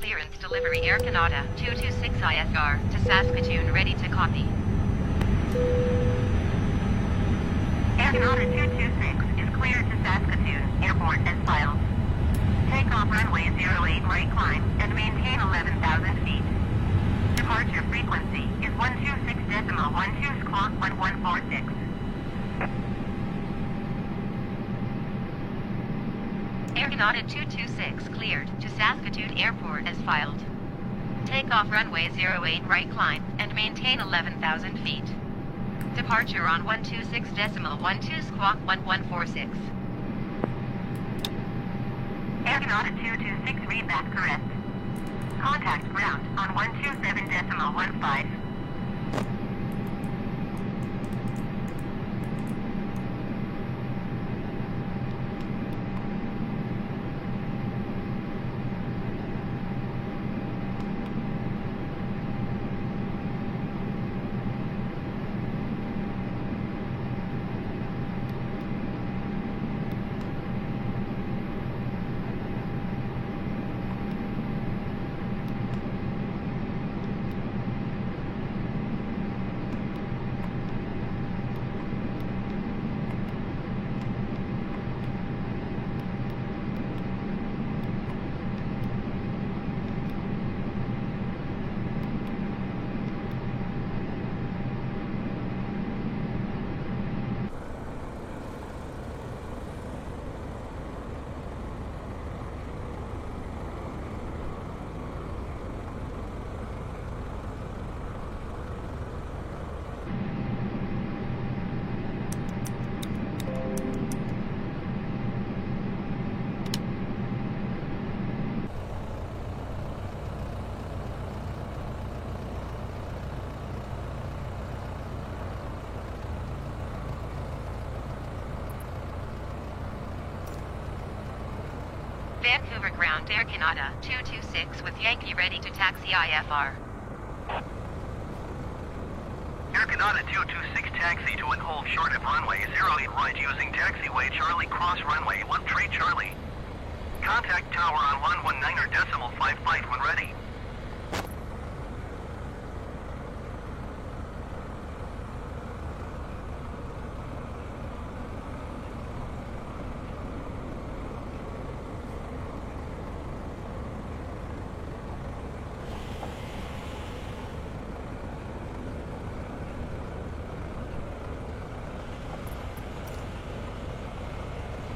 clearance delivery Air Canada 226 IFR to Saskatoon, ready to copy. Air Canada 226 is cleared to Saskatoon Airport as filed. Takeoff runway 08 right climb and maintain 11,000 feet. Departure frequency is 126.12 squawk 1146. Air Canada 226 cleared to Saskatoon Airport as filed. Takeoff runway 08 right climb and maintain 11,000 feet. Departure on 126.12 squawk 1146. Air Canada 226 readback correct. Contact ground on 127.15. Vancouver ground Air Canada 226 with Yankee ready to taxi IFR. Air Canada 226 taxi to and hold short of runway 08 right using taxiway Charlie cross runway 13 Charlie. Contact tower on 119.55 when ready.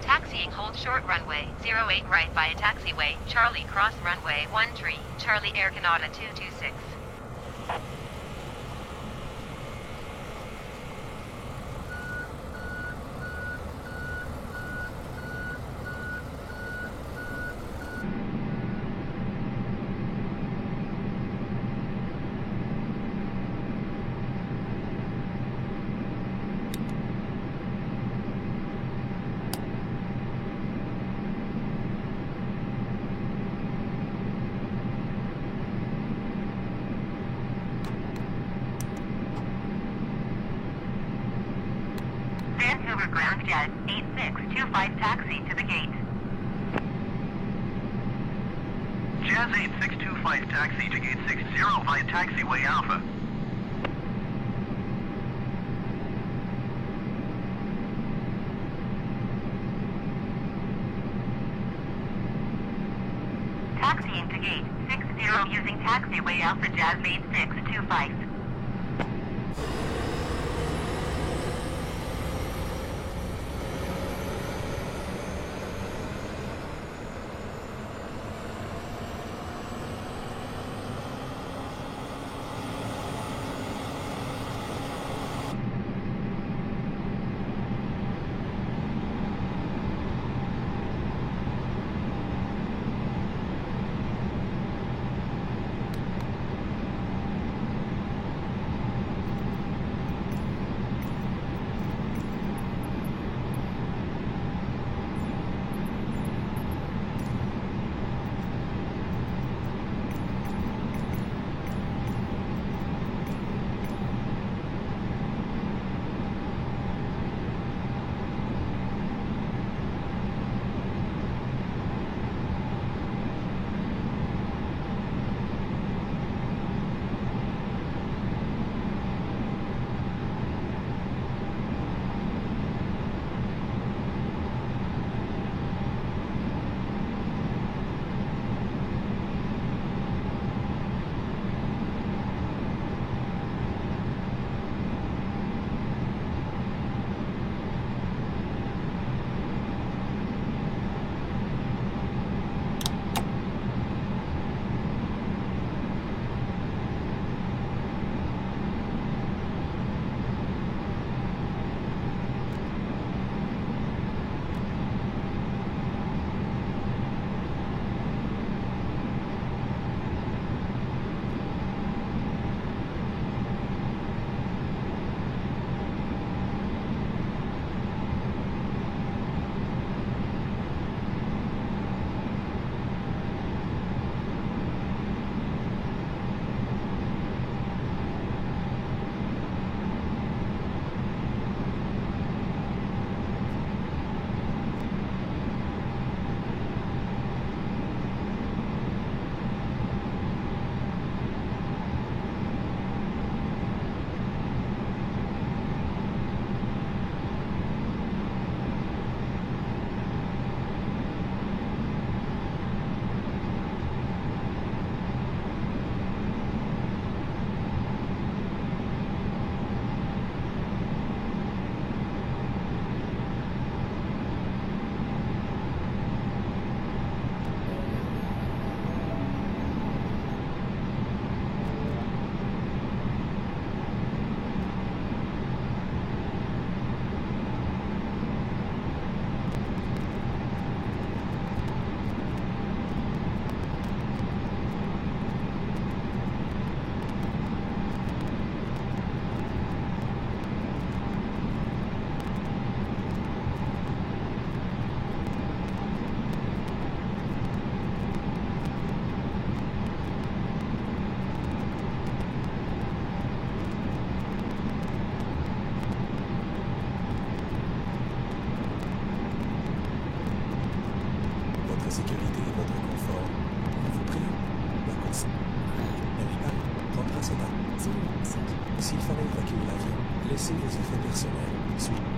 Taxiing hold short runway 08 right via taxiway Charlie cross runway 13 Charlie Air Canada 226. Vancouver ground jet 8625 taxi to the gate. Jazz 8625 taxi to gate 60 via taxiway Alpha. Taxiing to gate 60 using taxiway Alpha Jazz 8625. S'il fallait évacuer l'avion, laissez vos effets personnels.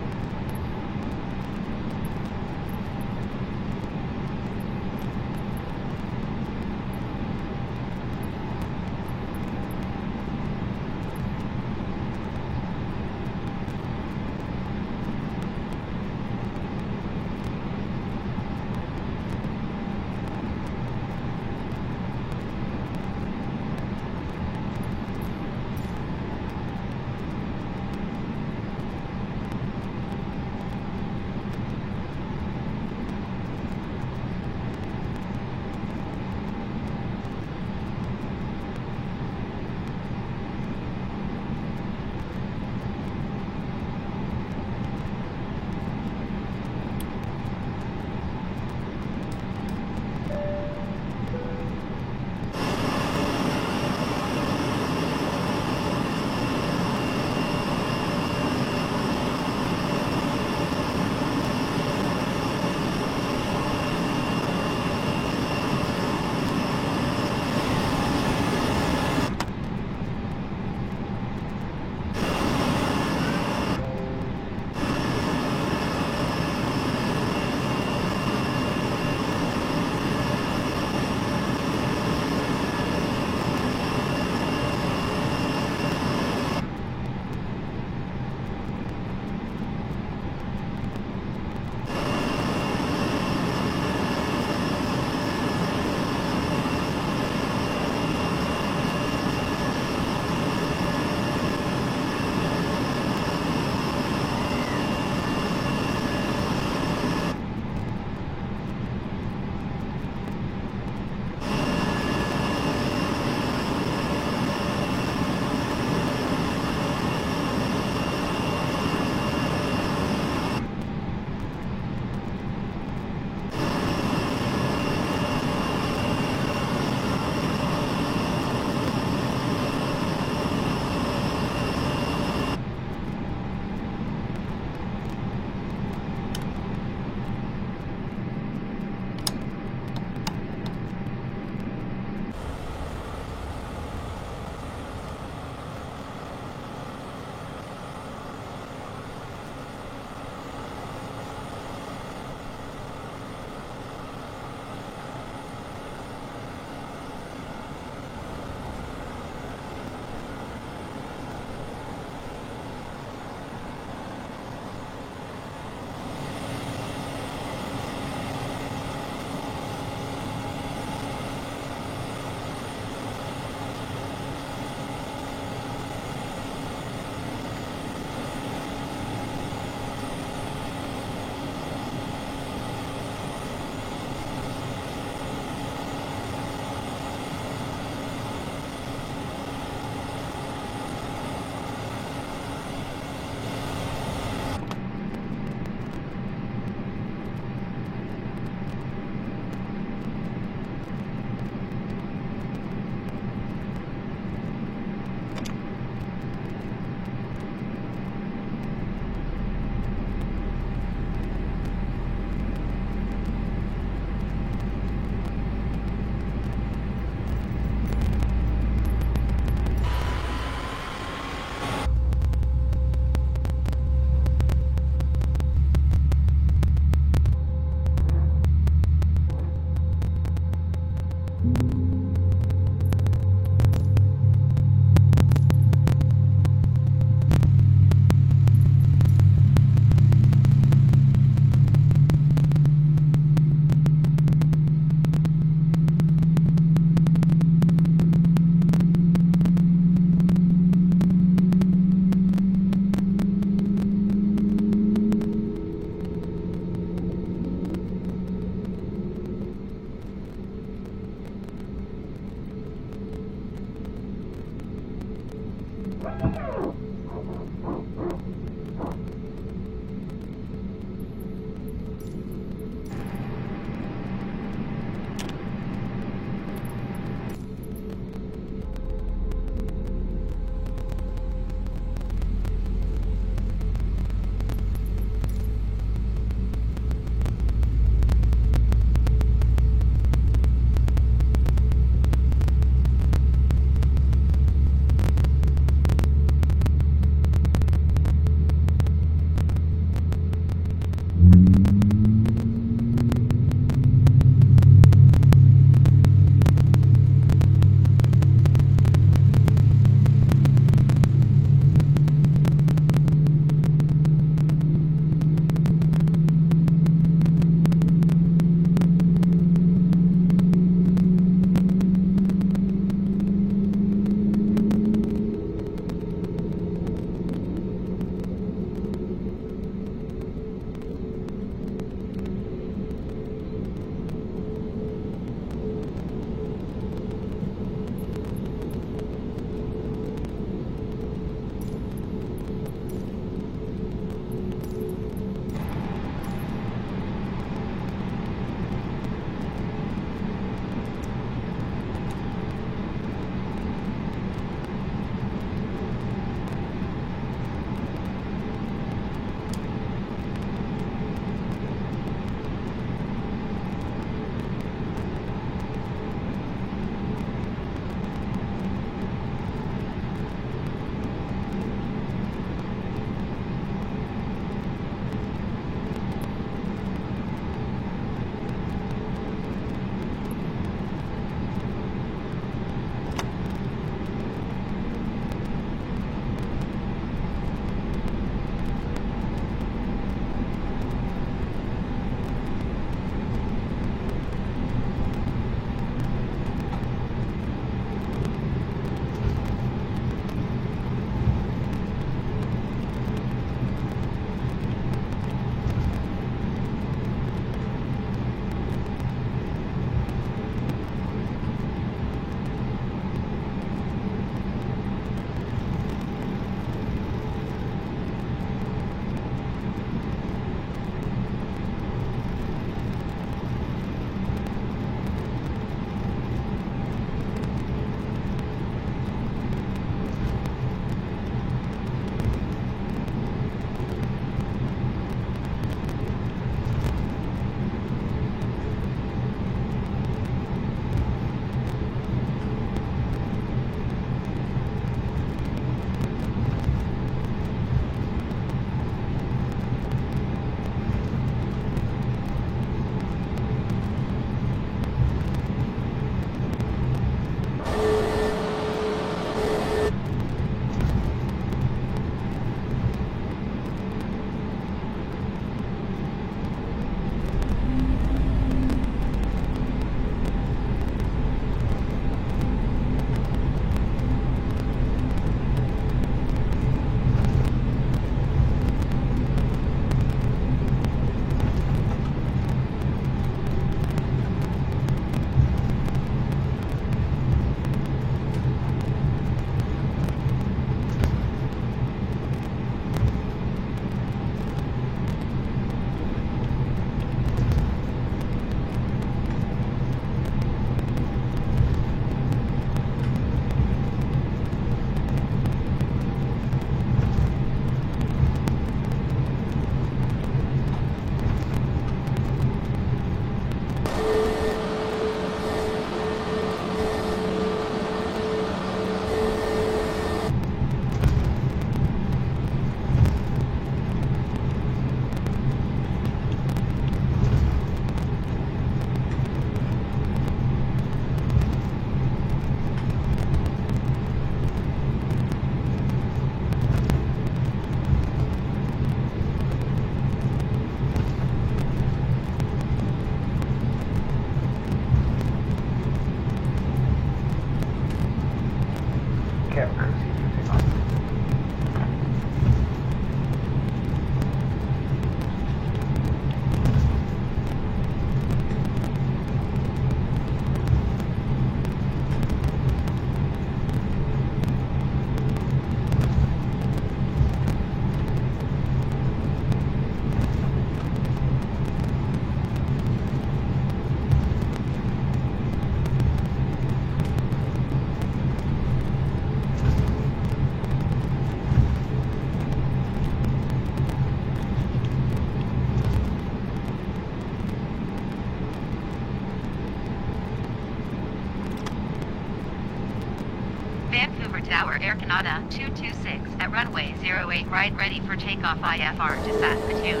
Vancouver Tower, Air Canada 226 at runway 08 right, ready for takeoff IFR to Saskatoon.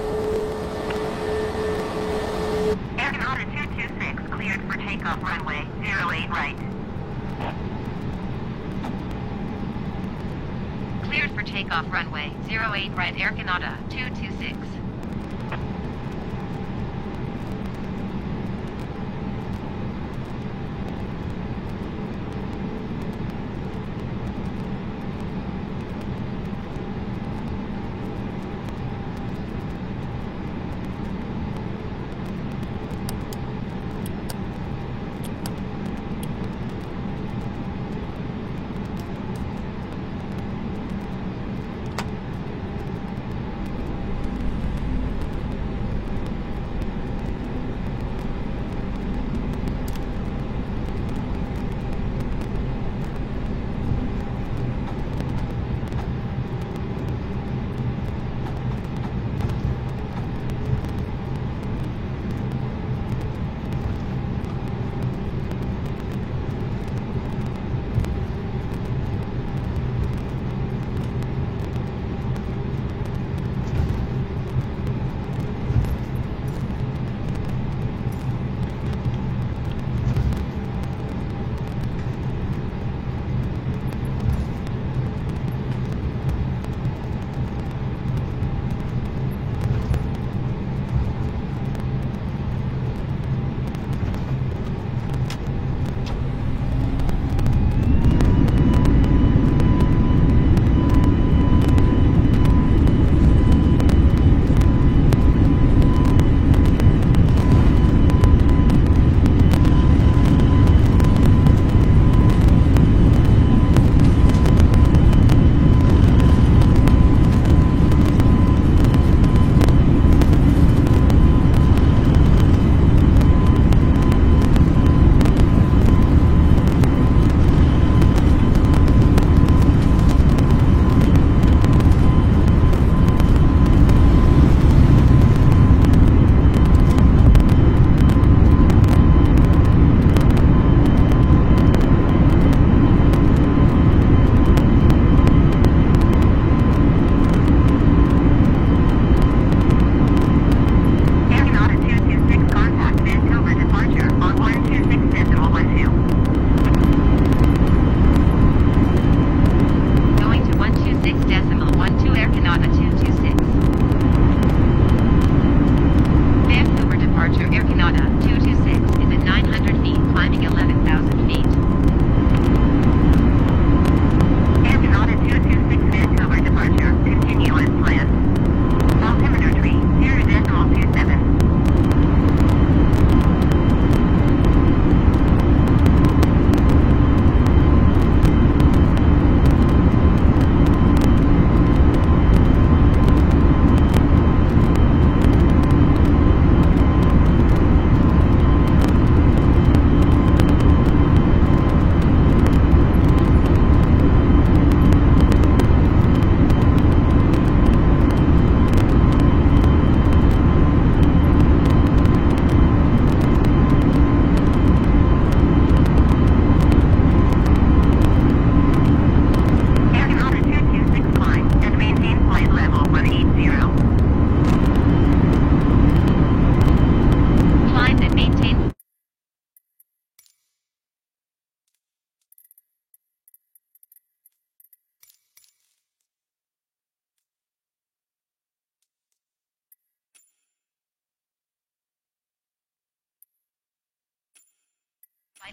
Air Canada 226 cleared for takeoff runway 08 right. Cleared for takeoff runway 08 right, Air Canada 226.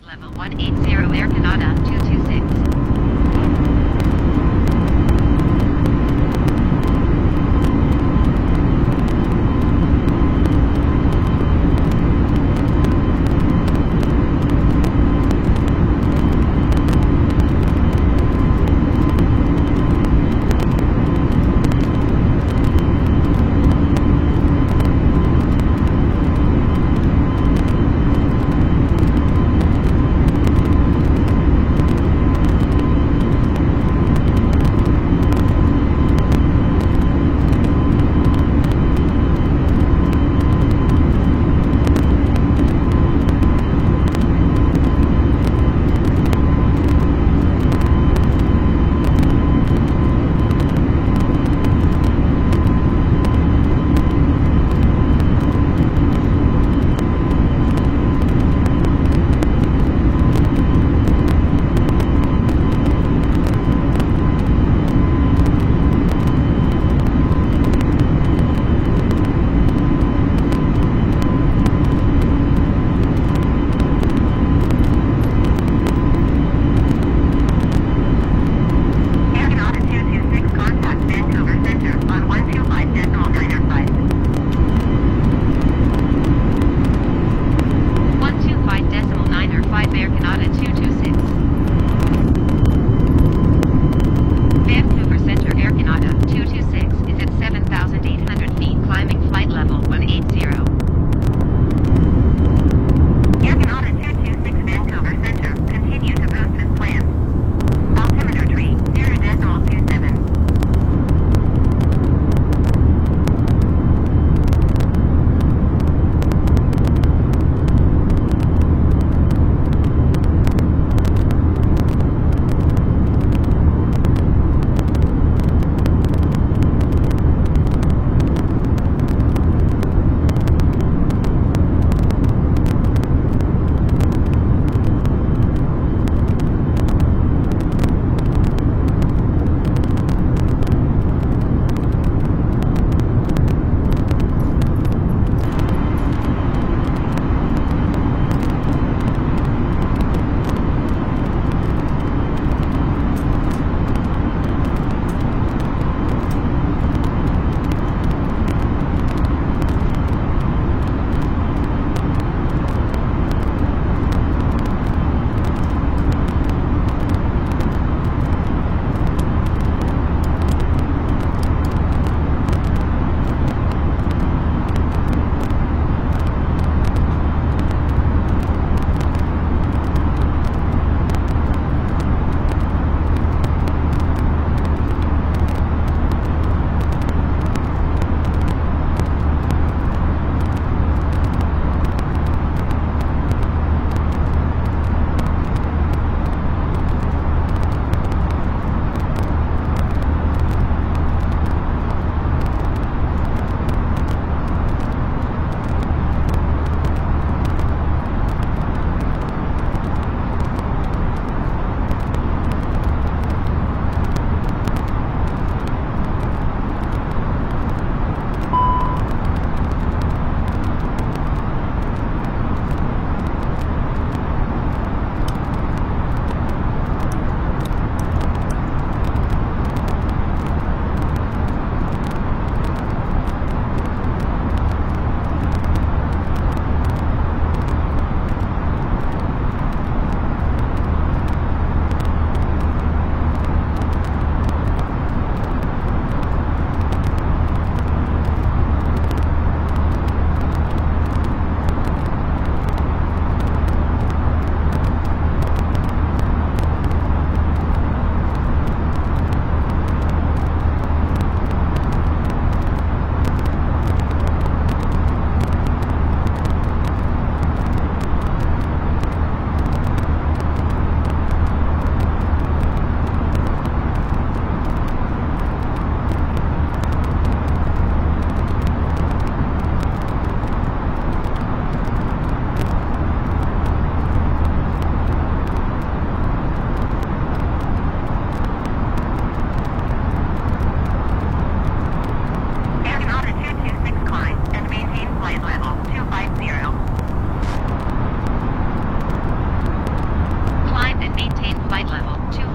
Flight level 180 Air Canada 226.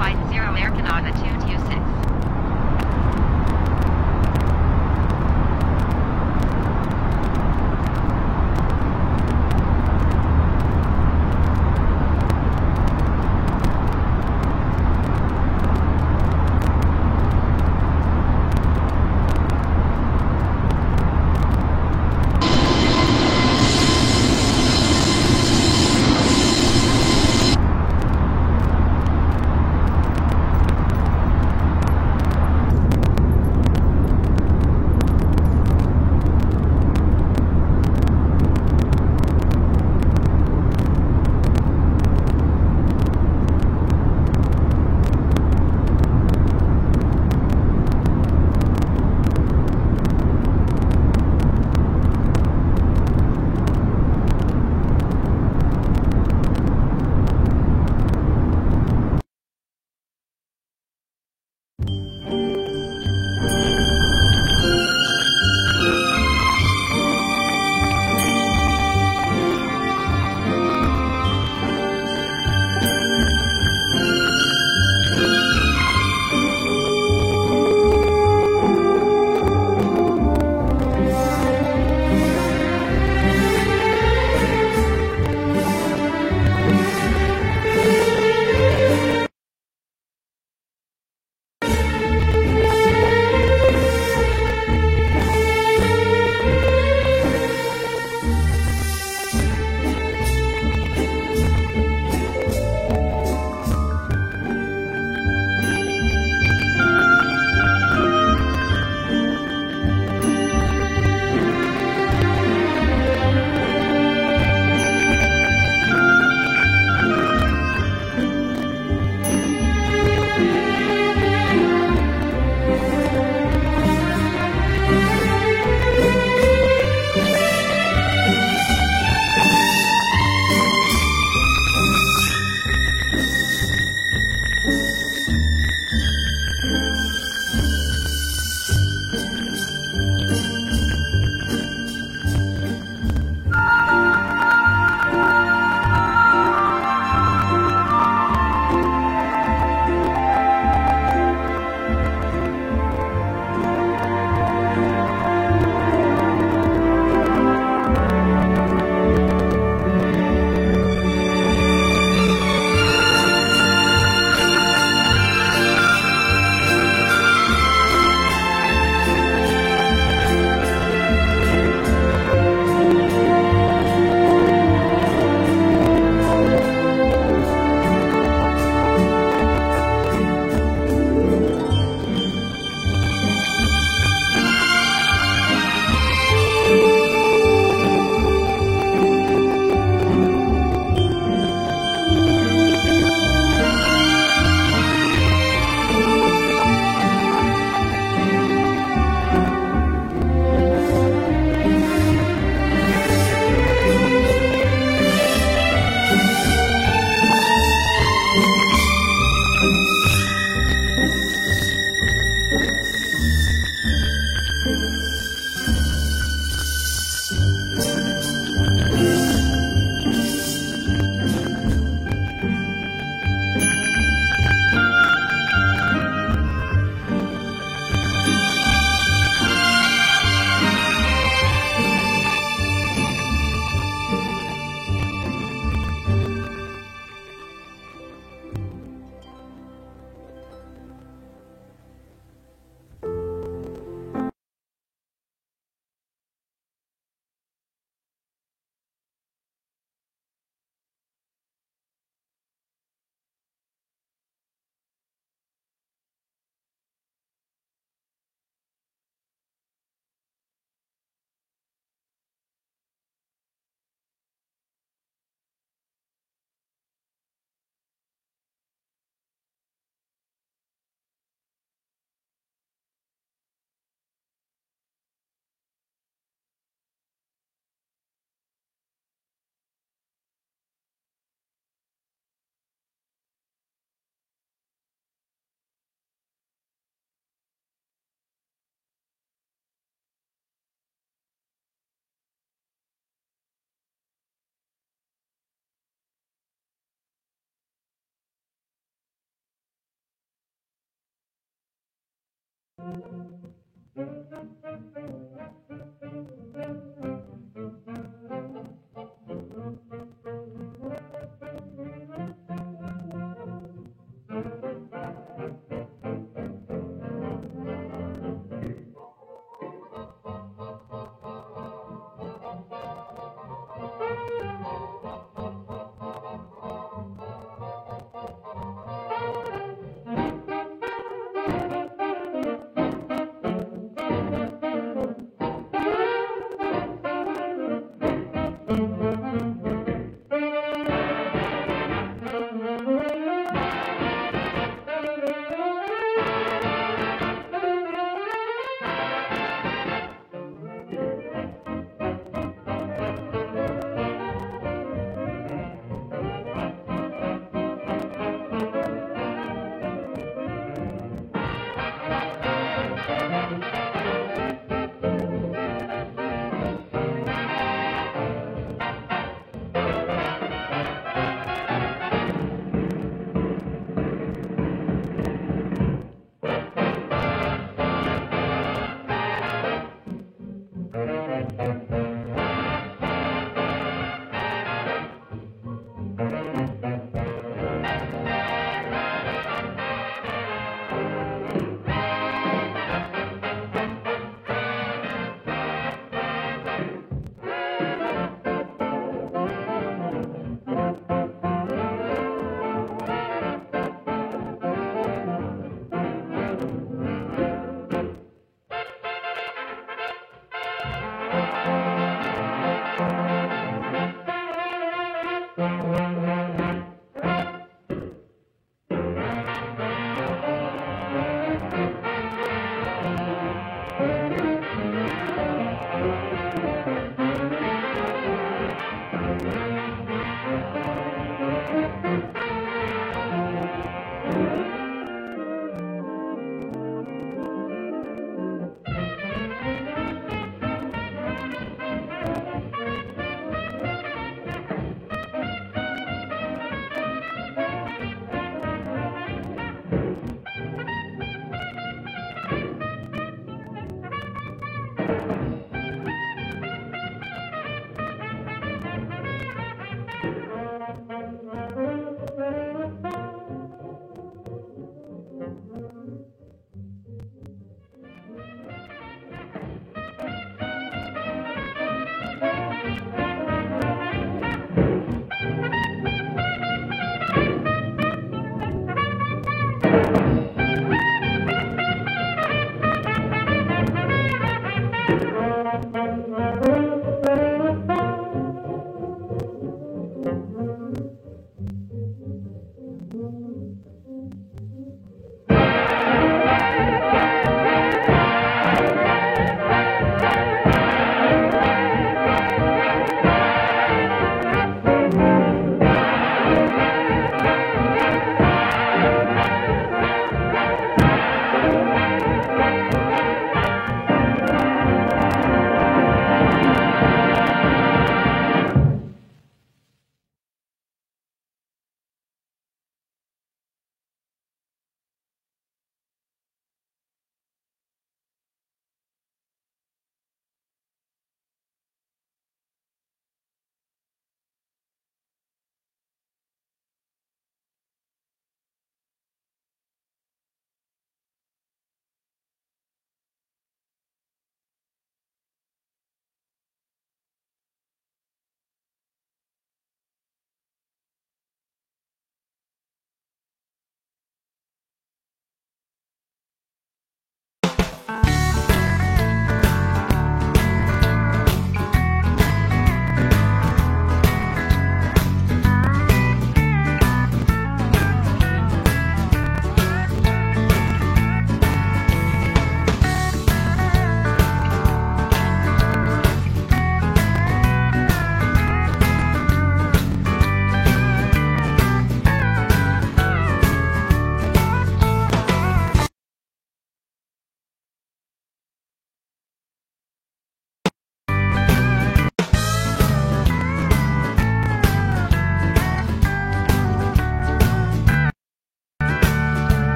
Fight 0 Air Canada 226.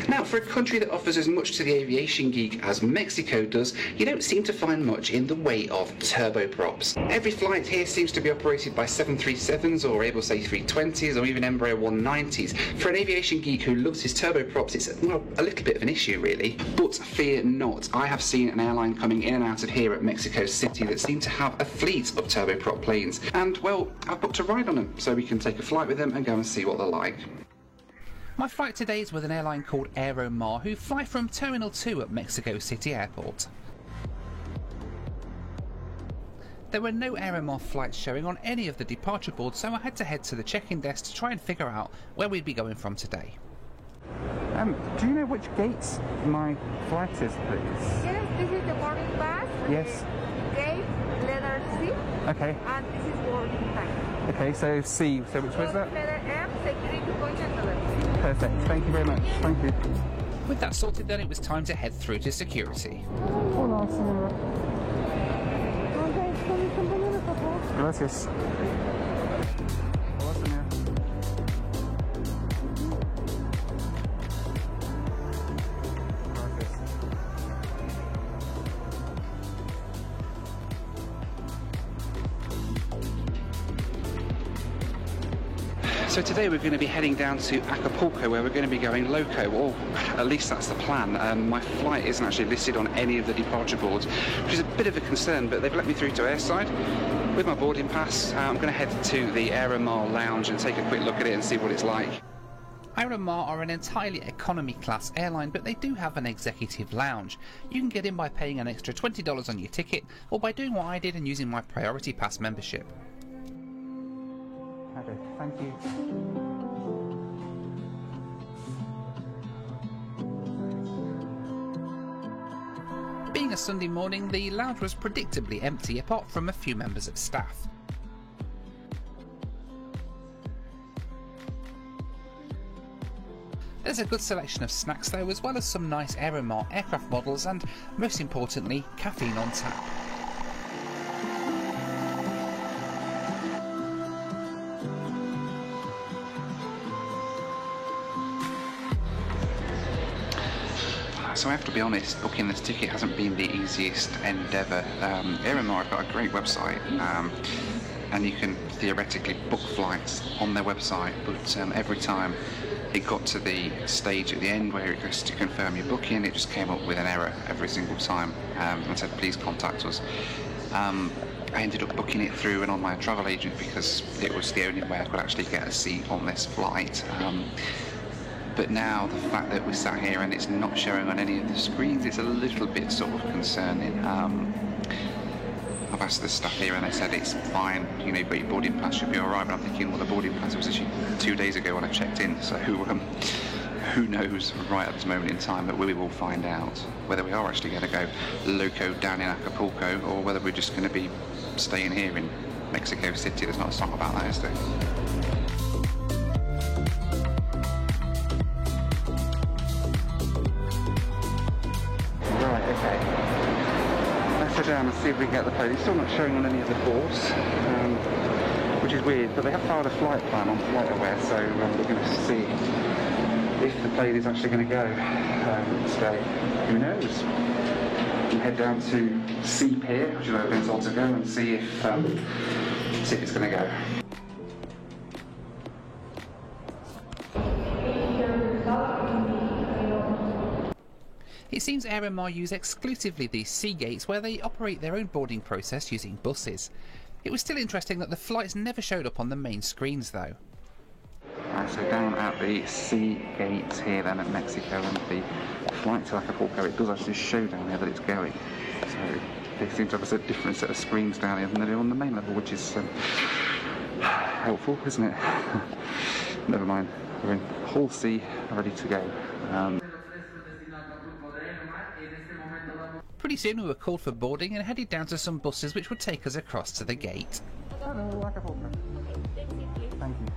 Now, for a country that offers as much to the aviation geek as Mexico does, you don't seem to find much in the way of turboprops. Every flight here seems to be operated by 737s or Airbus A320s or even Embraer 190s. For an aviation geek who loves his turboprops, it's, well, a little bit of an issue really. But fear not, I have seen an airline coming in and out of here at Mexico City that seem to have a fleet of turboprop planes. And, well, I've booked a ride on them so we can take a flight with them and go and see what they're like. My flight today is with an airline called Aeromar, who fly from Terminal 2 at Mexico City Airport. There were no Aeromar flights showing on any of the departure boards, so I had to head to the check-in desk to try and figure out where we'd be going from today. Do you know which gates my flight is, please? Yes, this is the boarding pass. Yes. Gate, letter C. Okay. And this is boarding time. Okay, so C. So which was that? Letter M, security point and letter C. Perfect. Thank you very much. Thank you. With that sorted, then it was time to head through to security. Hola, señora. Gracias. Hola, señora. So today we're going to be heading down to Acapulco, where we're going to be going loco, or at least that's the plan. My flight isn't actually listed on any of the departure boards, which is a bit of a concern, but they've let me through to airside with my boarding pass. I'm going to head to the Aeromar lounge and take a quick look at it and see what it's like. Aeromar are an entirely economy class airline, but they do have an executive lounge. You can get in by paying an extra $20 on your ticket, or by doing what I did and using my Priority Pass membership. Okay, thank you. Being a Sunday morning, the lounge was predictably empty apart from a few members of staff. There's a good selection of snacks though, as well as some nice Aeromar aircraft models and, most importantly, caffeine on tap. So I have to be honest, booking this ticket hasn't been the easiest endeavour. Aeromar have got a great website, and you can theoretically book flights on their website, but every time it got to the stage at the end where it goes to confirm your booking, it just came up with an error every single time and said please contact us. I ended up booking it through an online travel agent because it was the only way I could actually get a seat on this flight. But now the fact that we're sat here and it's not showing on any of the screens, it's a little bit sort of concerning. I've asked the staff here and they said it's fine, you know, but your boarding pass should be alright, but I'm thinking, well, the boarding pass was issued 2 days ago when I checked in, so who knows right at this moment in time, but we will find out whether we are actually going to go loco down in Acapulco or whether we're just going to be staying here in Mexico City. There's not a song about that, is there? let's go down and see if we can get the plane. It's still not showing on any of the boards, which is weird, but they have filed a flight plan on FlightAware, so we're going to see if the plane is actually going to go today. Who knows? We can head down to C Pier, which is where I've been told to go, and see if it's going to go. It seems Air Mars use exclusively these sea gates where they operate their own boarding process using buses. It was still interesting that the flights never showed up on the main screens though. Right, so down at the sea gates here then at Mexico, and the flight to Acapulco, it does actually show down there that it's going. So they seem to have a different set of screens down here than they do on the main level, which is helpful, isn't it? Never mind, we're in Hull C, ready to go. Pretty soon we were called for boarding and headed down to some buses which would take us across to the gate. Hello, Acapulco. Thank you.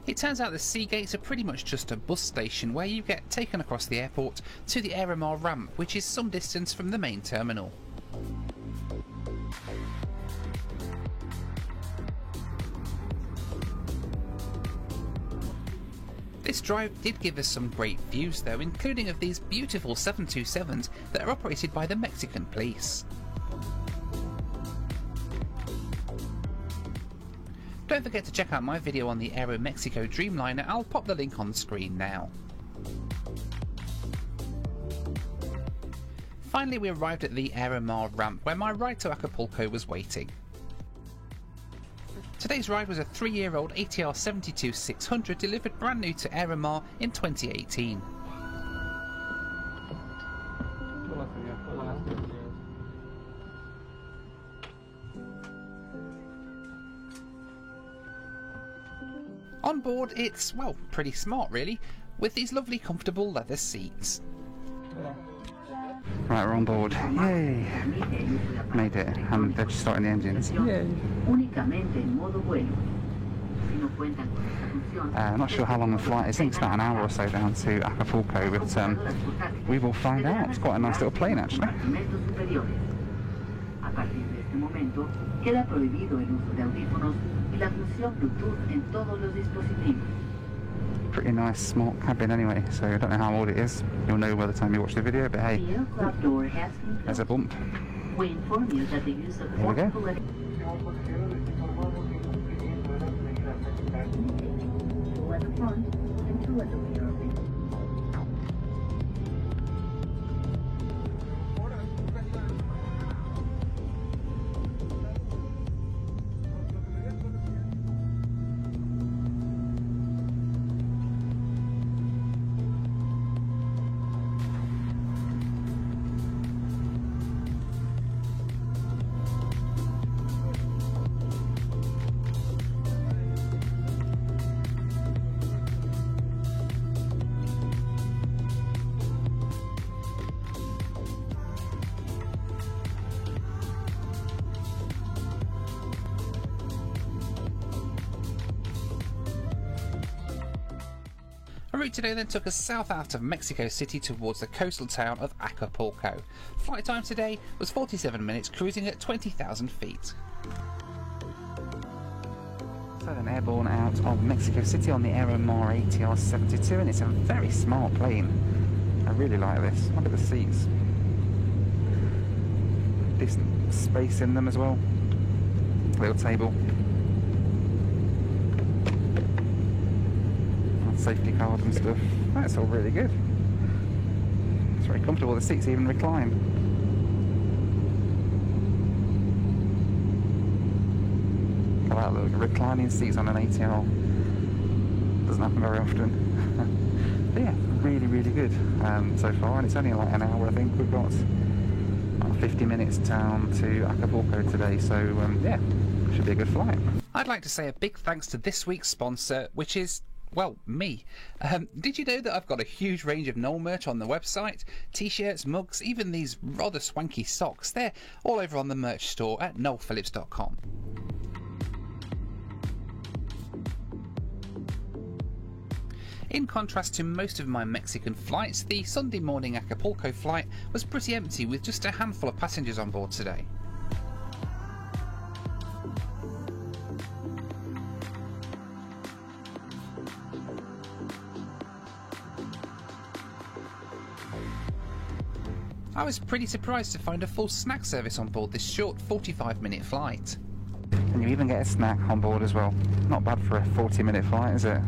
It turns out the sea gates are pretty much just a bus station where you get taken across the airport to the Air Mars ramp, which is some distance from the main terminal. This drive did give us some great views though, including of these beautiful 727s that are operated by the Mexican police. Don't forget to check out my video on the Aeromexico Dreamliner, I'll pop the link on the screen now. Finally we arrived at the Air Mars ramp where my ride to Acapulco was waiting. Today's ride was a 3-year-old ATR 72-600 delivered brand new to Air Mars in 2018. On board it's, well, pretty smart really, with these lovely comfortable leather seats. Right, we're on board. Yay! Made it. And they're just starting the engines. Yay! I'm not sure how long the flight is. I think it's about an hour or so down to Acapulco, but we will find out. It's quite a nice little plane actually. Pretty nice smart cabin anyway, so I don't know how old it is. You'll know by the time you watch the video, but hey, there's a bump. Here we go. Our route today then took us south out of Mexico City towards the coastal town of Acapulco. Flight time today was 47 minutes, cruising at 20,000 feet. So then airborne out of Mexico City on the Air Mars ATR 72, and it's a very smart plane. I really like this. Look at the seats. Decent space in them as well. Little table. Safety card and stuff. That's all really good. It's very comfortable. The seats even recline. I like the reclining seats on an ATR. Doesn't happen very often. But yeah, really, really good so far. And it's only like an hour, I think. We've got 50 minutes down to Acapulco today. So yeah, should be a good flight. I'd like to say a big thanks to this week's sponsor, which is, well, me. Did you know that I've got a huge range of Knoll merch on the website? T-shirts, mugs, even these rather swanky socks. They're all over on the merch store at noelphillips.com. In contrast to most of my Mexican flights, the Sunday morning Acapulco flight was pretty empty with just a handful of passengers on board today. I was pretty surprised to find a full snack service on board this short 45-minute flight. And you even get a snack on board as well. Not bad for a 40-minute flight, is it?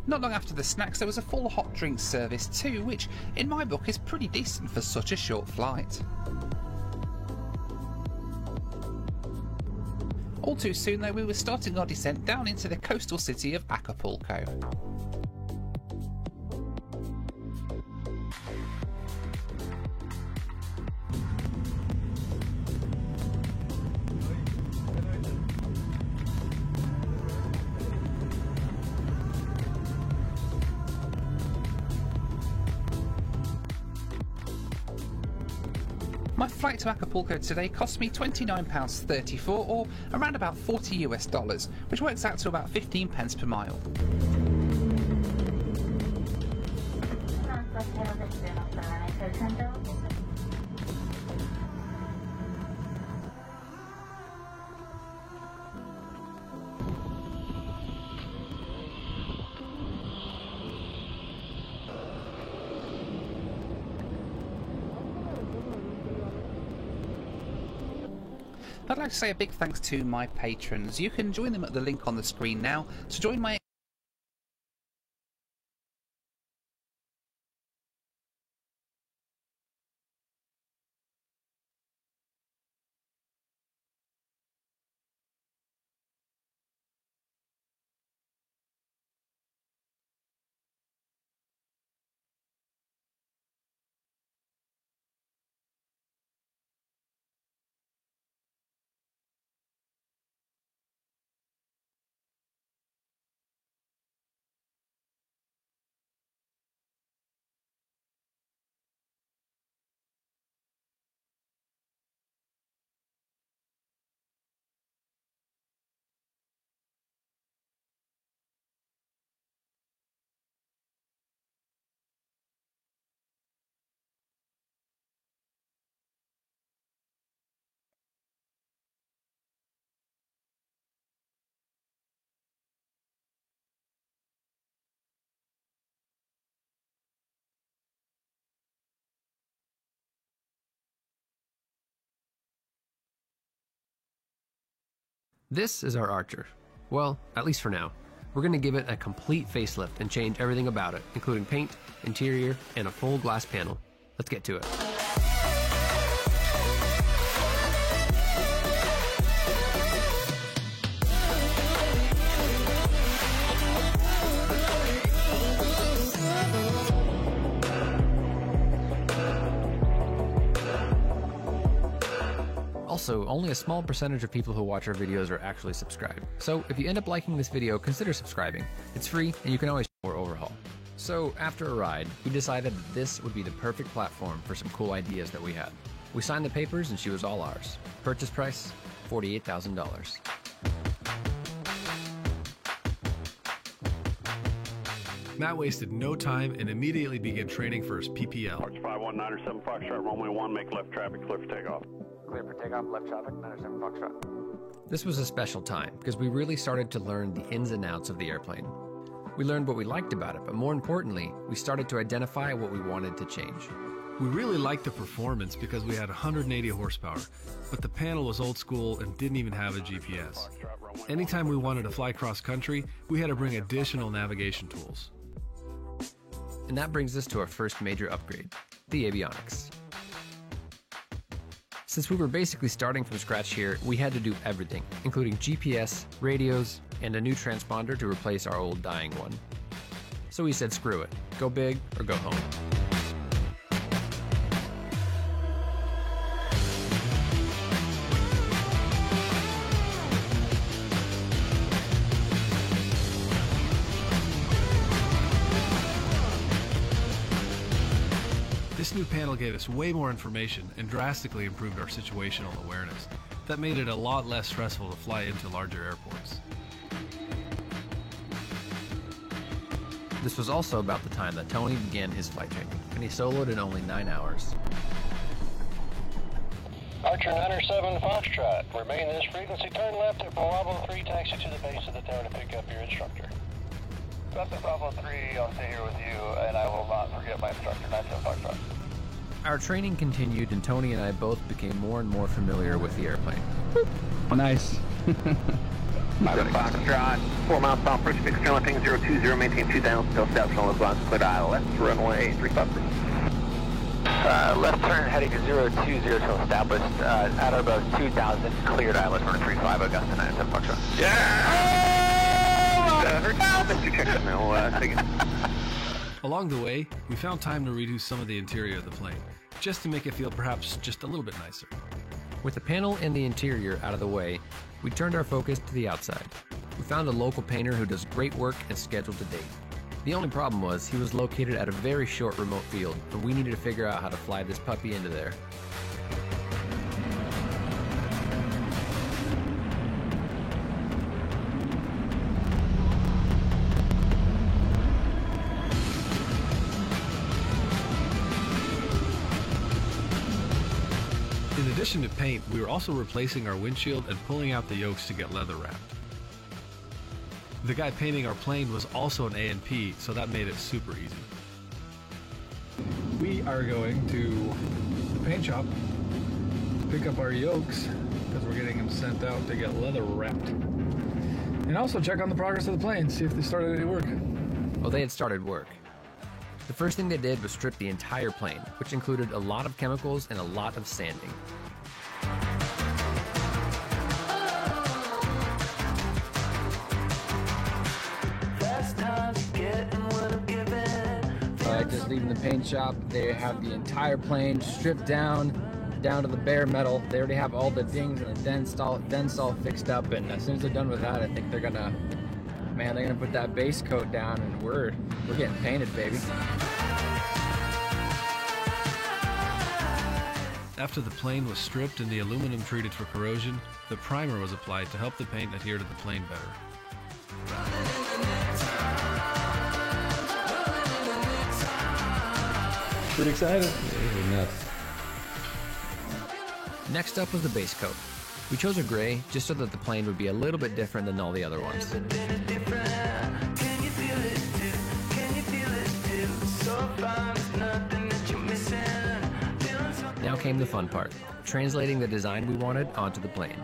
Not long after the snacks there was a full hot drink service too, which in my book is pretty decent for such a short flight. All too soon though, we were starting our descent down into the coastal city of Acapulco. My flight to Acapulco today cost me £29.34 or around about $40 US, which works out to about 15 pence per mile. I'd like to say a big thanks to my patrons. You can join them at the link on the screen now to join my This is our Archer. Well, at least for now. We're going to give it a complete facelift and change everything about it, including paint, interior, and a full glass panel. Let's get to it. Also, only a small percentage of people who watch our videos are actually subscribed. So if you end up liking this video, consider subscribing. It's free and you can always more overhaul. So after a ride, we decided that this would be the perfect platform for some cool ideas that we had. We signed the papers and she was all ours. Purchase price, $48,000. Matt wasted no time and immediately began training for his PPL. Arch 519 or 7 Foxtrot, runway 1, make left traffic, clear for takeoff. Clear for takeoff, left traffic, 97 Foxtrot. This was a special time because we really started to learn the ins and outs of the airplane. We learned what we liked about it, but more importantly, we started to identify what we wanted to change. We really liked the performance because we had 180 horsepower, but the panel was old school and didn't even have a GPS. Anytime we wanted to fly cross country, we had to bring additional navigation tools. And that brings us to our first major upgrade, the avionics. Since we were basically starting from scratch here, we had to do everything, including GPS, radios, and a new transponder to replace our old dying one. So we said screw it, go big or go home. This new panel gave us way more information and drastically improved our situational awareness. That made it a lot less stressful to fly into larger airports. This was also about the time that Tony began his flight training, and he soloed in only 9 hours. Archer 907 Foxtrot, remain this frequency, turn left at Bravo 3, taxi to the base of the tower to pick up your instructor. Delta Bravo 3, I'll stay here with you, and I will not forget my instructor, 97 Foxtrot. Our training continued, and Tony and I both became more and more familiar with the airplane. Nice. 7 Foxtrot, 4 miles south, approach fixed turn left, 020, maintain 2 down, still south, from those lines, clear to aisle, left runway 35. Left turn heading to 020 to established, at or above 2000, cleared island, runway 35, Augusta 97 Foxtrot. Along the way, we found time to redo some of the interior of the plane, just to make it feel perhaps just a little bit nicer. With the panel and the interior out of the way, we turned our focus to the outside. We found a local painter who does great work and scheduled a date. The only problem was he was located at a very short remote field, and we needed to figure out how to fly this puppy into there. In addition to paint, we were also replacing our windshield and pulling out the yokes to get leather wrapped. The guy painting our plane was also an A&P, so that made it super easy. We are going to the paint shop to pick up our yokes because we're getting them sent out to get leather wrapped. And also check on the progress of the plane, see if they started any work. Well, they had started work. The first thing they did was strip the entire plane, which included a lot of chemicals and a lot of sanding. Just leaving the paint shop, they have the entire plane stripped down to the bare metal. They already have all the dings and the dents all fixed up, and as soon as they're done with that, I think they're gonna put that base coat down, and we're getting painted, baby. After the plane was stripped and the aluminum treated for corrosion, the primer was applied to help the paint adhere to the plane better. Pretty excited. This is nuts. Next up was the base coat. We chose a gray just so that the plane would be a little bit different than all the other ones. Now came the fun part, translating the design we wanted onto the plane.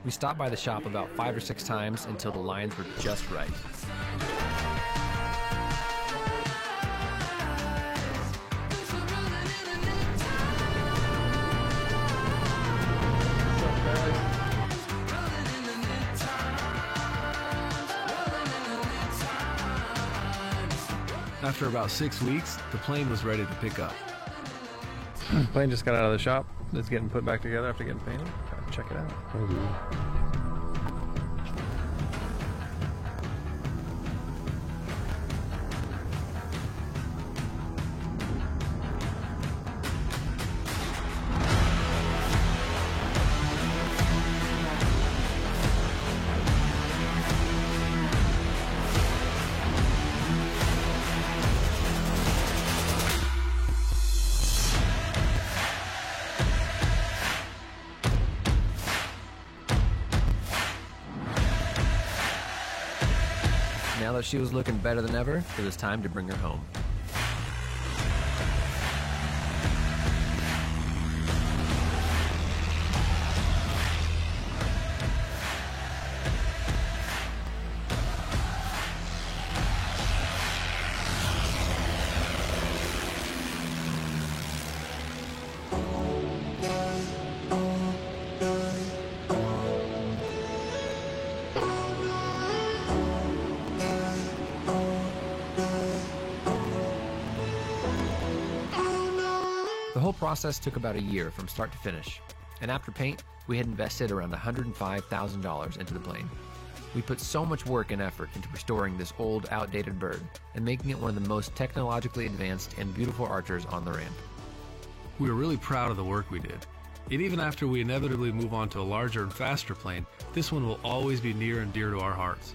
We stopped by the shop about 5 or 6 times until the lines were just right. After about 6 weeks, the plane was ready to pick up. Plane just got out of the shop. It's getting put back together after getting painted. Check it out. Now that she was looking better than ever, it was time to bring her home. The whole process took about a year from start to finish, and after paint, we had invested around $105,000 into the plane. We put so much work and effort into restoring this old, outdated bird and making it one of the most technologically advanced and beautiful Archers on the ramp. We were really proud of the work we did. And even after we inevitably move on to a larger and faster plane, this one will always be near and dear to our hearts.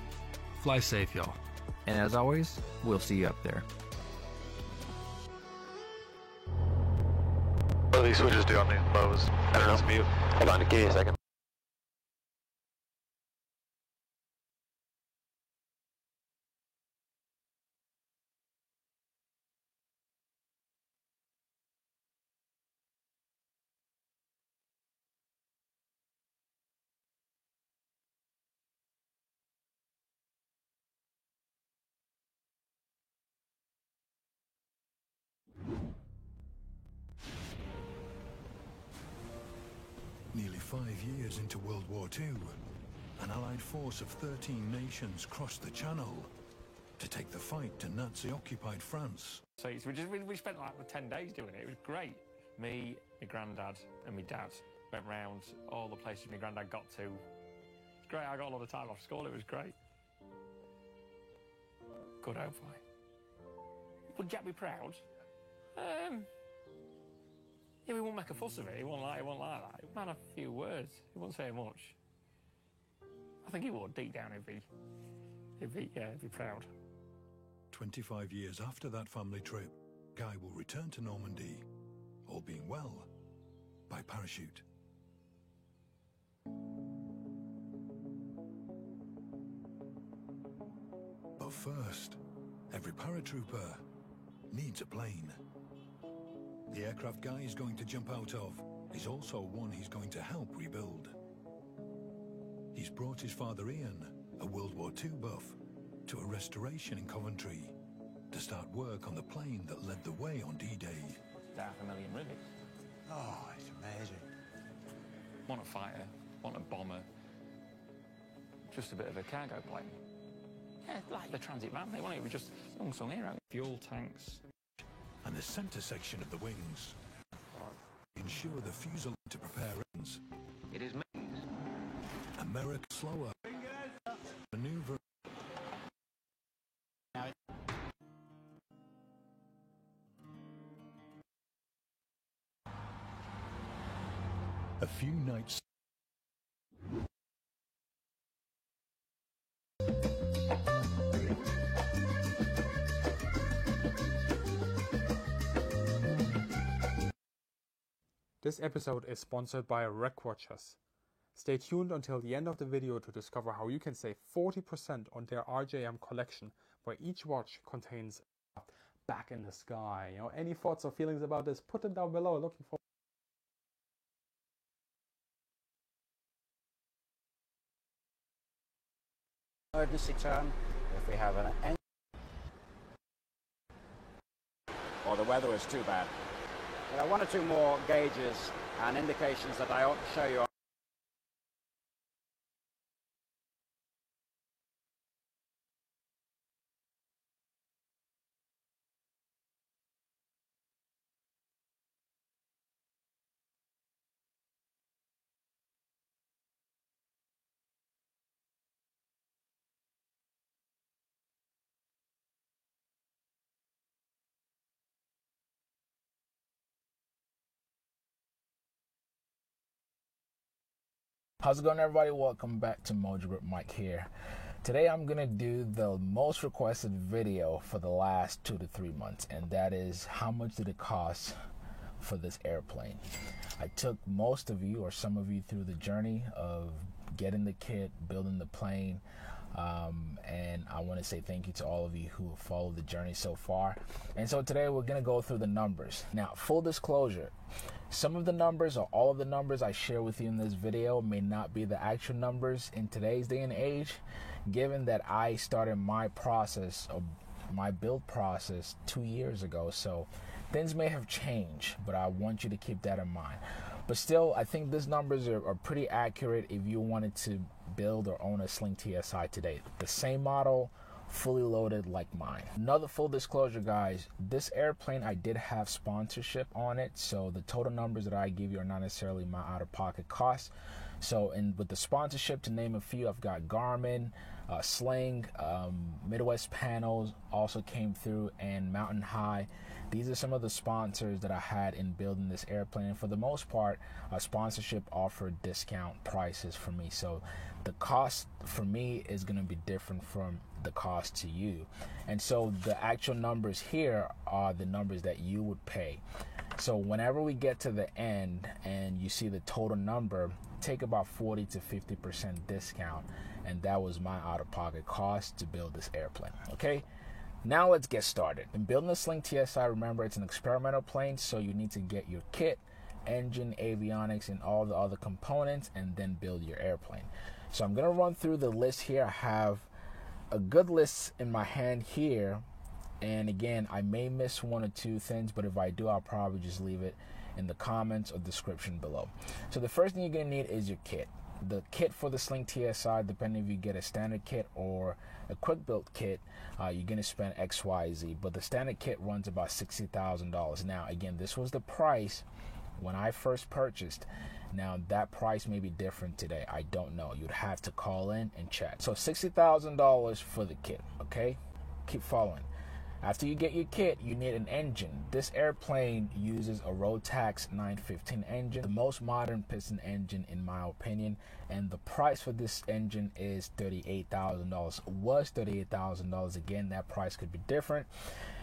Fly safe, y'all. And as always, we'll see you up there. What do these switches do on these bows? I don't know. Mute. Hold on, give me a second. Nearly 5 years into World War II, an Allied force of 13 nations crossed the Channel to take the fight to Nazi-occupied France. So we spent like 10 days doing it. It was great. Me, my granddad, and my dad went round all the places my granddad got to. It's great. I got a lot of time off school. It was great. Good, hopefully. Would Jack be proud? Yeah, we won't make a fuss of it. He won't like that. He won't have a few words. He won't say much. I think he would deep down. He'd be proud. 25 years after that family trip, Guy will return to Normandy, all being well, by parachute. But first, every paratrooper needs a plane. The aircraft Guy is going to jump out of is also one he's going to help rebuild. He's brought his father Ian, a World War II buff, to a restoration in Coventry to start work on the plane that led the way on D-Day. 500,000 rivets. Oh, it's amazing. Want a fighter, want a bomber, just a bit of a cargo plane. Yeah, like the transit van, they want it. It was just unsung hero. Fuel tanks. And the center section of the wings ensure the fuselage to prepare ends. It is me. America slower. Maneuver. A few nights. This episode is sponsored by RecWatchers. Stay tuned until the end of the video to discover how you can save 40% on their RJM collection, where each watch contains back in the sky. You know, any thoughts or feelings about this, put them down below. Looking for emergency turn if we have an engine or the weather is too bad. There are one or two more gauges and indications that I ought to show you. How's it going, everybody? Welcome back to Mojo Grip. Mike here. Today I'm going to do the most requested video for the last 2 to 3 months, and that is how much did it cost for this airplane. I took most of you or some of you through the journey of getting the kit, building the plane, and I want to say thank you to all of you who have followed the journey so far. And so today we're going to go through the numbers. Now, full disclosure, some of the numbers or all of the numbers I share with you in this video may not be the actual numbers in today's day and age, given that I started my process, or my build process, 2 years ago. So things may have changed, but I want you to keep that in mind. But still, I think these numbers are pretty accurate if you wanted to build or own a Sling TSI today. The same model, fully loaded like mine. Another full disclosure, guys, this airplane, I did have sponsorship on it, so the total numbers that I give you are not necessarily my out-of-pocket costs. So, and with the sponsorship, to name a few, I've got Garmin, Sling, Midwest Panels also came through, and Mountain High. These are some of the sponsors that I had in building this airplane. And for the most part, sponsorship offered discount prices for me. So the cost for me is going to be different from the cost to you. And so the actual numbers here are the numbers that you would pay. So whenever we get to the end and you see the total number, take about 40 to 50% discount. And that was my out-of-pocket cost to build this airplane. Okay. Now let's get started. In building the Sling TSI, remember it's an experimental plane, so you need to get your kit, engine, avionics, and all the other components, and then build your airplane. So I'm going to run through the list here. I have a good list in my hand here, and again, I may miss one or two things, but if I do, I'll probably just leave it in the comments or description below. So the first thing you're going to need is your kit. The kit for the Sling TSI, depending if you get a standard kit or a quick built kit, you're going to spend XYZ, but the standard kit runs about $60,000. Now again, this was the price when I first purchased. Now that price may be different today. I don't know. You'd have to call in and check. So $60,000 for the kit. Okay, keep following. After you get your kit, you need an engine. This airplane uses a Rotax 915 engine, the most modern piston engine in my opinion, and the price for this engine is $38,000. Was $38,000. Again, that price could be different.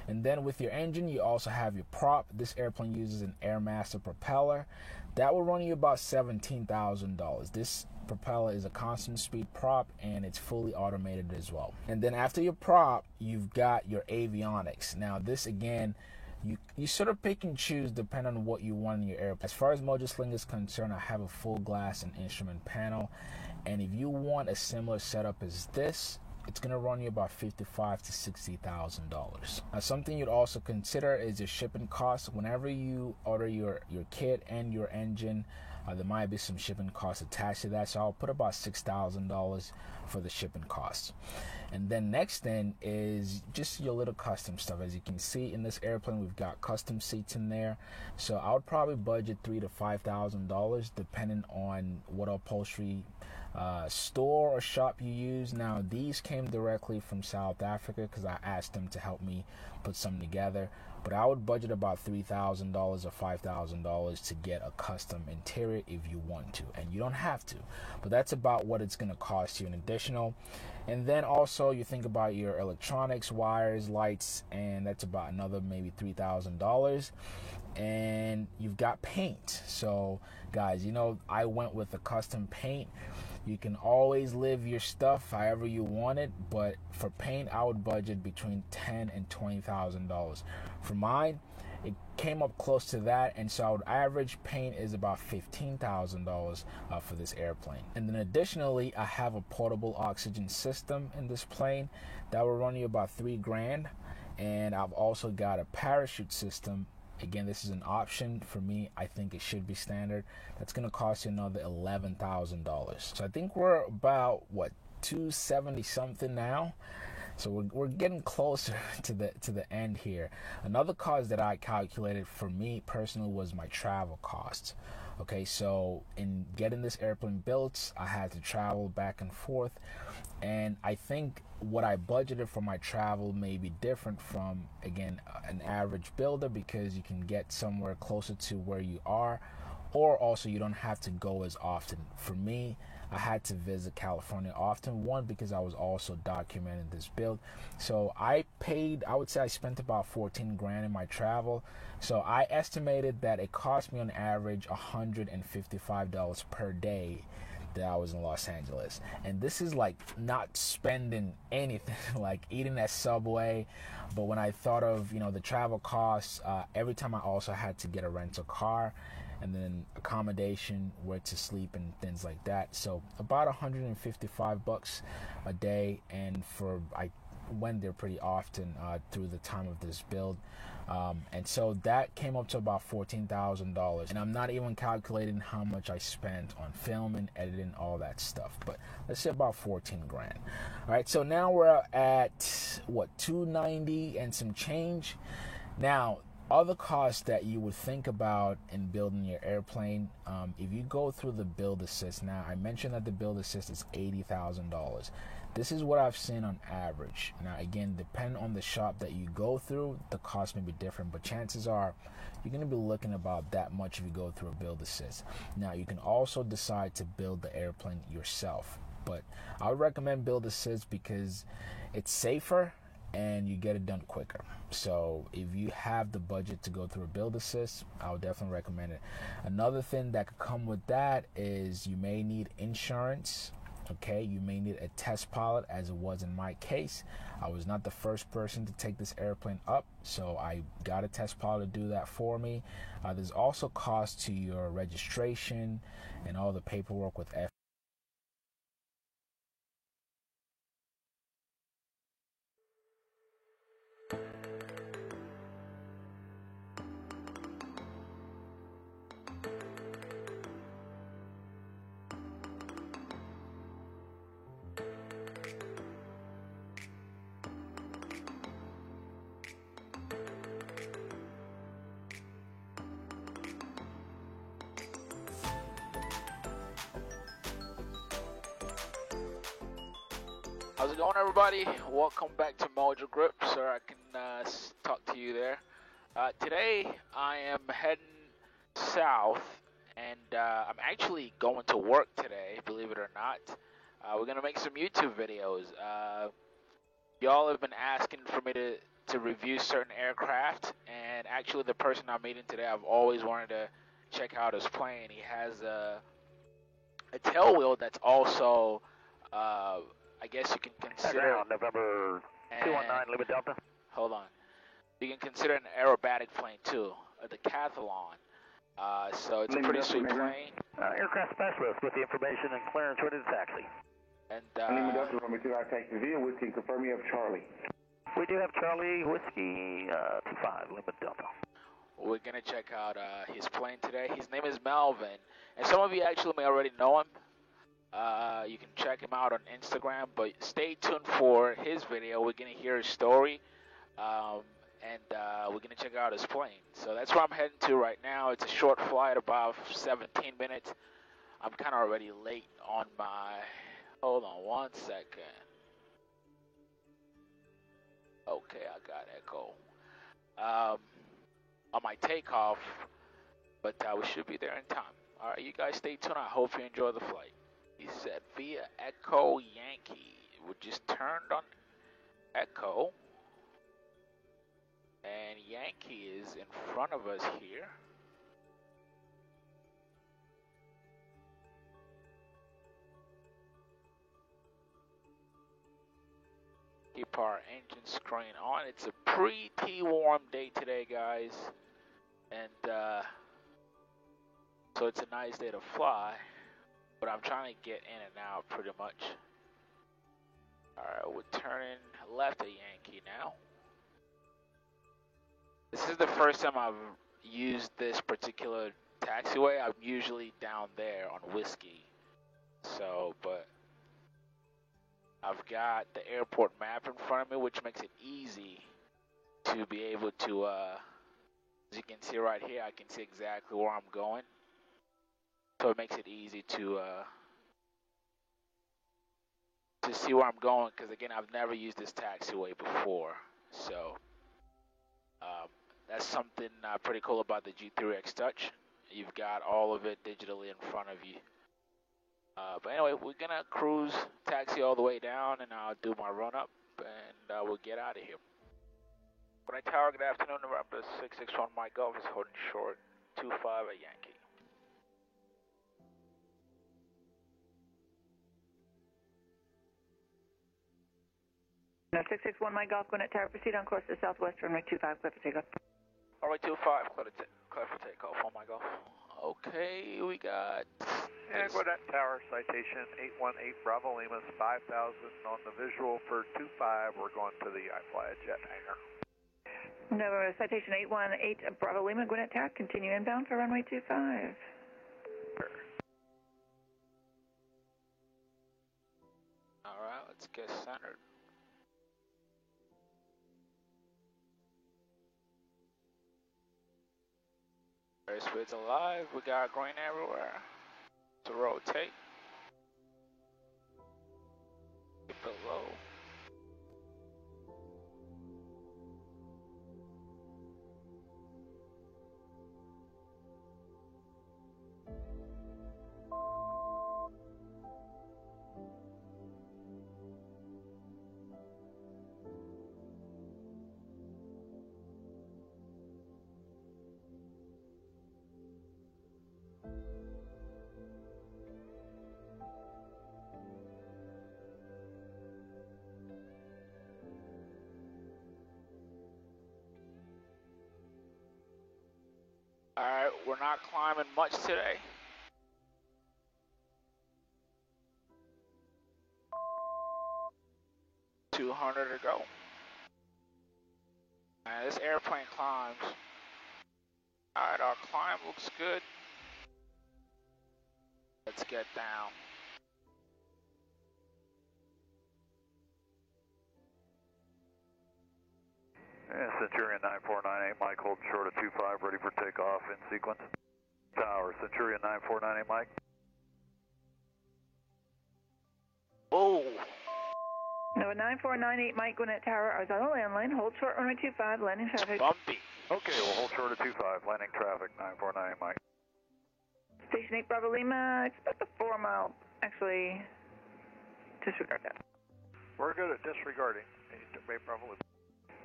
And then with your engine, you also have your prop. This airplane uses an Airmaster propeller. That will run you about $17,000. This propeller is a constant speed prop and it's fully automated as well. And then after your prop, you've got your avionics. Now this again, you sort of pick and choose depending on what you want in your airplane. As far as Mojo Sling is concerned, I have a full glass and instrument panel, and if you want a similar setup as this, it's going to run you about $55,000 to $60,000. Now, something you'd also consider is your shipping costs. Whenever you order your kit and your engine, there might be some shipping costs attached to that, so I'll put about $6,000 for the shipping costs. And then next thing is just your little custom stuff. As you can see in this airplane, we've got custom seats in there, so I would probably budget $3,000 to $5,000 depending on what upholstery store or shop you use. Now these came directly from South Africa because I asked them to help me put some together, but I would budget about $3,000 or $5,000 to get a custom interior if you want to, and you don't have to, but that's about what it's going to cost you in additional. And then also you think about your electronics, wires, lights, and that's about another maybe $3,000. And you've got paint. So guys, you know, I went with a custom paint. You can always live your stuff however you want it, but for paint, I would budget between $10,000 and $20,000. For mine, it came up close to that, and so I would average paint is about $15,000 for this airplane. And then additionally, I have a portable oxygen system in this plane that will run you about $3,000, and I've also got a parachute system. Again, this is an option for me. I think it should be standard. That's going to cost you another $11,000. So I think we're about what, $270 something now. So we're getting closer to the end here. Another cost that I calculated for me personally was my travel costs. Okay, so in getting this airplane built, I had to travel back and forth, and I think what I budgeted for my travel may be different from, again, an average builder, because you can get somewhere closer to where you are, or also you don't have to go as often. For me, I had to visit California often, one, because I was also documenting this build. So I would say I spent about $14,000 in my travel. So I estimated that it cost me on average $155 per day that I was in Los Angeles. And this is like not spending anything, like eating at Subway. But when I thought of, you know, the travel costs, every time I also had to get a rental car, and then accommodation, where to sleep, and things like that. So about $155 a day, and I went there pretty often through the time of this build. And so that came up to about $14,000, and I'm not even calculating how much I spent on filming, editing, all that stuff, but let's say about $14,000. All right, so now we're at what, $290 and some change. Now Other costs that you would think about in building your airplane, if you go through the build assist. Now, I mentioned that the build assist is $80,000. This is what I've seen on average. Now, again, depending on the shop that you go through, the cost may be different, but chances are you're going to be looking about that much if you go through a build assist. Now, you can also decide to build the airplane yourself, but I would recommend build assist because it's safer and you get it done quicker. So if you have the budget to go through a build assist, I would definitely recommend it. Another thing that could come with that is you may need insurance. Okay, you may need a test pilot, as it was in my case. I was not the first person to take this airplane up, so I got a test pilot to do that for me. There's also cost to your registration and all the paperwork with F. How's it going, everybody? Welcome back to Mojo Grip, so I can talk to you there. Today, I am heading south, and I'm actually going to work today, believe it or not. We're going to make some YouTube videos. Y'all have been asking for me to review certain aircraft, and actually the person I'm meeting today, I've always wanted to check out his plane. He has a tail wheel that's also... I guess you can consider... November 219, Lima Delta. Hold on. You can consider an aerobatic plane, too, a Decathlon. So it's a pretty sweet plane. Aircraft specialist with the information and clearance ready to taxi. And, Lima Delta, Romeo 2, I taxi via whiskey, confirm you have Charlie. We do have Charlie, whiskey, 25, Lima Delta. We're going to check out his plane today. His name is Melvin. And some of you actually may already know him. You can check him out on Instagram, but stay tuned for his video. We're going to hear his story, and we're going to check out his plane. So that's where I'm heading to right now. It's a short flight, about 17 minutes. I'm kind of already late on my... Hold on one second. Okay, I got echo. On my takeoff, but we should be there in time. All right, you guys stay tuned. I hope you enjoy the flight. He said via Echo Yankee. We just turned on Echo. And Yankee is in front of us here. Keep our engine screen on. It's a pretty warm day today, guys. And so it's a nice day to fly. But I'm trying to get in and out pretty much. Alright, we're turning left at Yankee now. This is the first time I've used this particular taxiway. I'm usually down there on Whiskey. So, but I've got the airport map in front of me, which makes it easy to be able to, as you can see right here, I can see exactly where I'm going. So it makes it easy to see where I'm going, because again, I've never used this taxiway before. So that's something pretty cool about the G3X Touch. You've got all of it digitally in front of you. But anyway, we're gonna cruise taxi all the way down, and I'll do my run up, and we'll get out of here. When I tower, good afternoon, November 661 Mike Golf is holding short 25 at Yankee. No, 661 Mike Golf, Gwinnett Tower, proceed on course to southwest runway 25, clear for takeoff. Runway 25, clear for takeoff on my Golf. Okay, we got... And Gwinnett Tower, citation 818 Bravo Lima, 5,000 on the visual for 25. We're going to the iFly jet hangar. No, citation 818 Bravo Lima, Gwinnett Tower, continue inbound for runway 25. Alright, let's get centered. . airspeed's alive. We got green everywhere. To rotate. Keep it low. Alright, we're not climbing much today. $200 to go. And this airplane climbs. Alright, our climb looks good. Let's get down. And Centurion 9498, Mike, hold short of 25, ready for takeoff in sequence. Tower, Centurion 9498, Mike. Oh. No, 9498, Mike, Gwinnett Tower, Arizona land lane, hold short runway 25, landing traffic. Bumpy. Okay, we'll hold short of 25, landing traffic, 9498, Mike. Station 8 Bravo Lima, expect a 4 mile, actually, disregard that. We're good at disregarding. 8 Bravo Lima.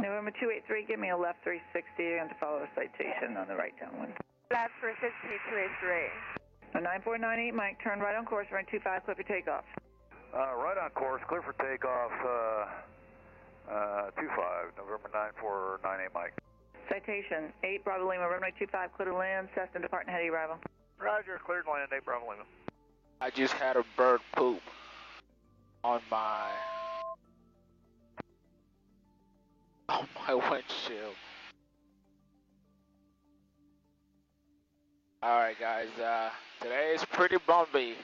November 283, give me a left 360, you're going to follow a citation on the right downwind. Left 360, 283. No, 9498, Mike, turn right on course, runway 25, clear for takeoff. Right on course, clear for takeoff, 25, November 9498, Mike. Citation, 8 Bravo Lima, runway 25, clear to land, Cessna departing heading arrival. Roger, cleared land, 8 Bravo Lima. I just had a bird poop on my windshield. Alright guys, today is pretty bumpy.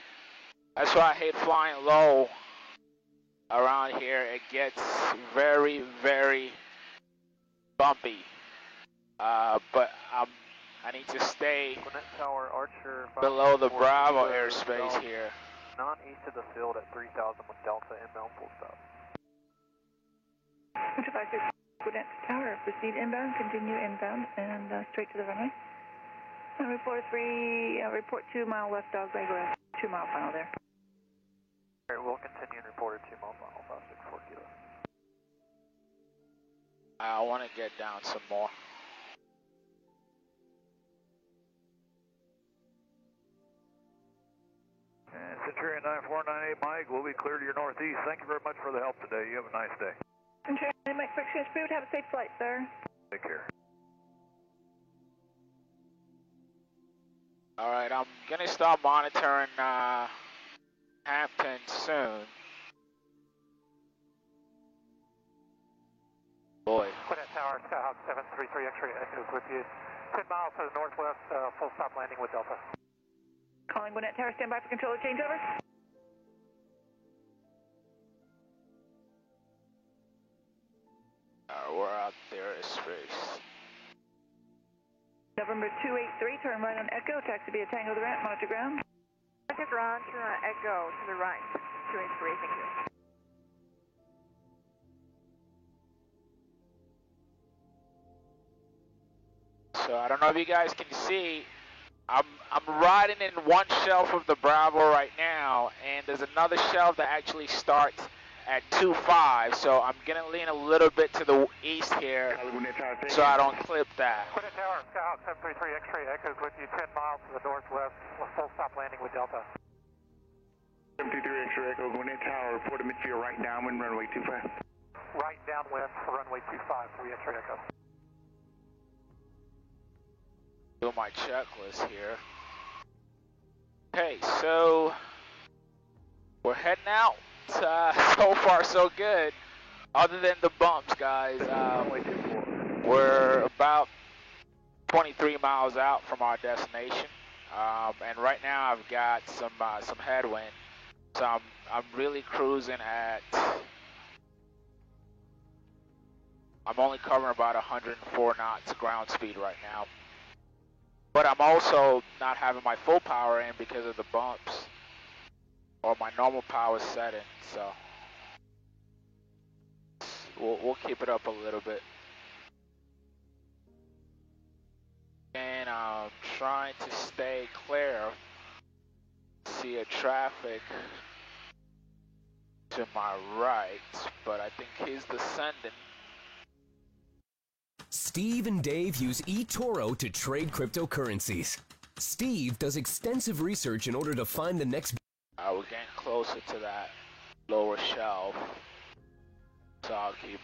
That's why I hate flying low around here. It gets very, very bumpy. But I need to stay Tower, Archer, below the Bravo airspace here. Non-east of the field at 3000 with Delta inbound full stop. 256 Gwinnett Tower, proceed inbound, continue inbound, and straight to the runway. Report 2 mile left dog leg left, 2 mile final there. Alright, we'll continue and report at 2 mile final, 564 kilo. I want to get down some more. And Centurion 9498, Mike, we'll be clear to your northeast. Thank you very much for the help today. You have a nice day. Centurion Mike, quick exchange, we would have a safe flight, sir. Take care. Alright, I'm going to start monitoring Hampton soon. Boy. Gwinnett Tower, Skyhawk 733 X-ray Echo with you. 10 miles to the northwest, full stop landing with Delta. Calling Gwinnett Tower, stand by for controller changeover. We're out there in space. November 283, turn right on Echo, taxi via Tango the ramp, monitor ground. Monitor ground, turn on Echo to the right. 283, thank you. So I don't know if you guys can see, I'm riding in one shelf of the Bravo right now, and there's another shelf that actually starts at 2.5, so I'm gonna lean a little bit to the east here, so I don't clip that. Gwinnett Tower, Skyhawk 733 X-ray Echoes with you, 10 miles to the northwest, full stop landing with Delta. 733 X-ray Echo, Gwinnett Tower, report to midfield right downwind, runway 25. Right downwind for runway 25 for the X-ray Echo. Do my checklist here. Okay, so we're heading out. So far, so good. Other than the bumps, guys, we're about 23 miles out from our destination, and right now I've got some headwind, so I'm really cruising at. I'm only covering about 104 knots ground speed right now. but I'm also not having my full power in because of the bumps, or my normal power setting, so we'll keep it up a little bit. And I'm trying to stay clear of sea of traffic to my right, but I think he's descending. Steve and Dave use eToro to trade cryptocurrencies. Steve does extensive research in order to find the next... We're getting closer to that lower shelf, so I'll keep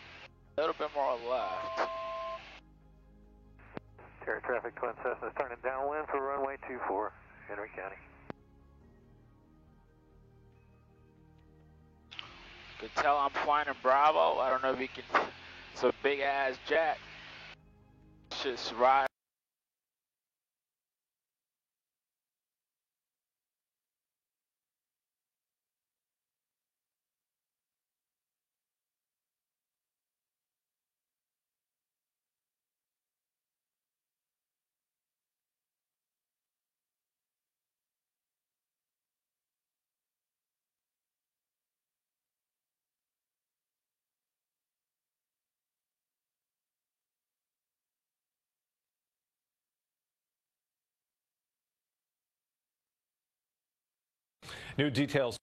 a little bit more left. Terra traffic, Twin Cessna's turning downwind for runway 24, Henry County. You can tell I'm flying in Bravo. I don't know if you can. It's a big ass jet. Just ride. New details.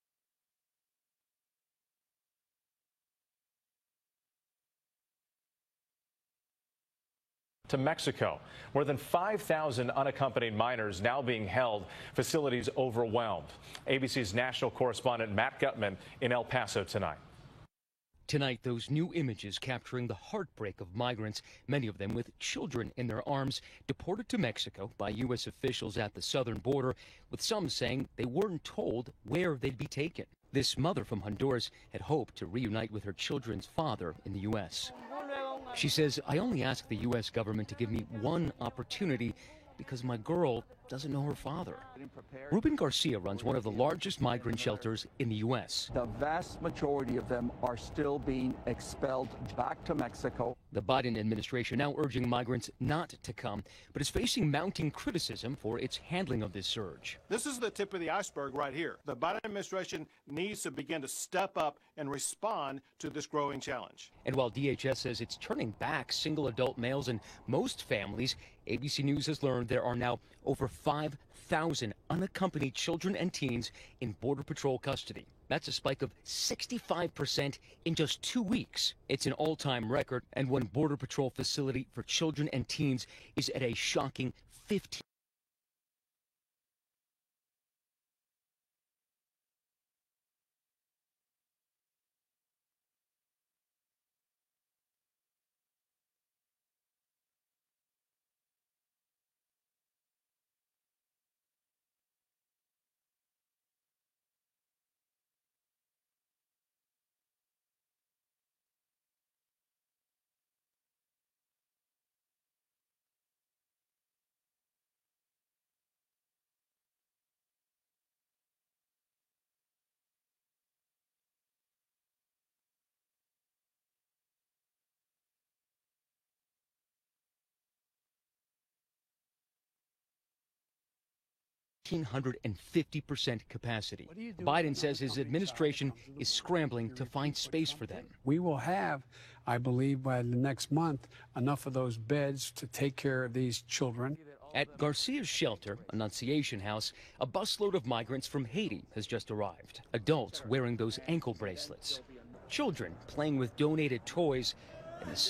To Mexico. More than 5,000 unaccompanied minors now being held, facilities overwhelmed. ABC's national correspondent Matt Gutman in El Paso tonight. Tonight, those new images capturing the heartbreak of migrants, many of them with children in their arms, deported to Mexico by U.S. officials at the southern border, with some saying they weren't told where they'd be taken. This mother from Honduras had hoped to reunite with her children's father in the U.S. She says, I only asked the U.S. government to give me one opportunity because my girl doesn't know her father. Ruben Garcia runs one of the largest migrant shelters in the U.S. The vast majority of them are still being expelled back to Mexico. The Biden administration now urging migrants not to come, but is facing mounting criticism for its handling of this surge. This is the tip of the iceberg right here. The Biden administration needs to begin to step up and respond to this growing challenge. And while DHS says it's turning back single adult males in most families, ABC News has learned there are now over 5,000 unaccompanied children and teens in Border Patrol custody. That's a spike of 65% in just 2 weeks. It's an all-time record, and one Border Patrol facility for children and teens is at a shocking 15. ...150% capacity. Biden says his administration is scrambling to find space for them. We will have, I believe, by the next month, enough of those beds to take care of these children. At Garcia's shelter, Annunciation House, a busload of migrants from Haiti has just arrived. Adults wearing those ankle bracelets. Children playing with donated toys. And the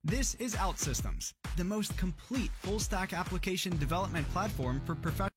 This is OutSystems, the most complete full-stack application development platform for professionals.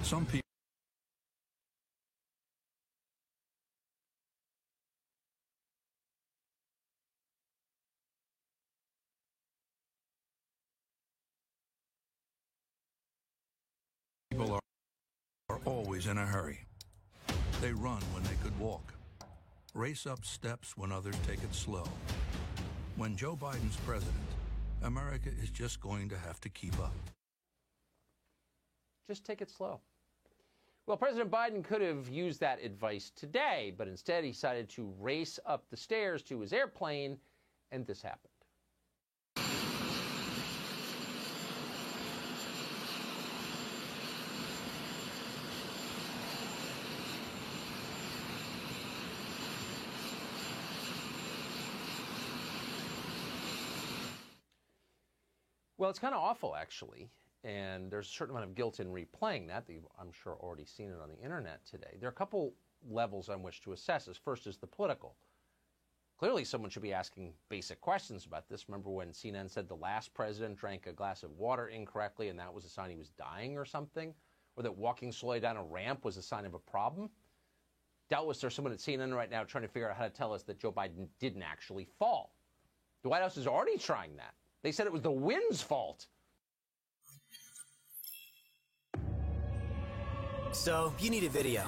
Some people are always in a hurry. They run when they could walk. Race up steps when others take it slow. When Joe Biden's president, America is just going to have to keep up. Just take it slow. Well, President Biden could have used that advice today, but instead he decided to race up the stairs to his airplane, and this happened. Well, it's kind of awful, actually, and there's a certain amount of guilt in replaying that. You've, I'm sure, already seen it on the internet today. There are a couple levels on which to assess this. First is the political. Clearly, someone should be asking basic questions about this. Remember when CNN said the last president drank a glass of water incorrectly and that was a sign he was dying or something? Or that walking slowly down a ramp was a sign of a problem? Doubtless there's someone at CNN right now trying to figure out how to tell us that Joe Biden didn't actually fall. The White House is already trying that. They said it was the wind's fault. So, you need a video.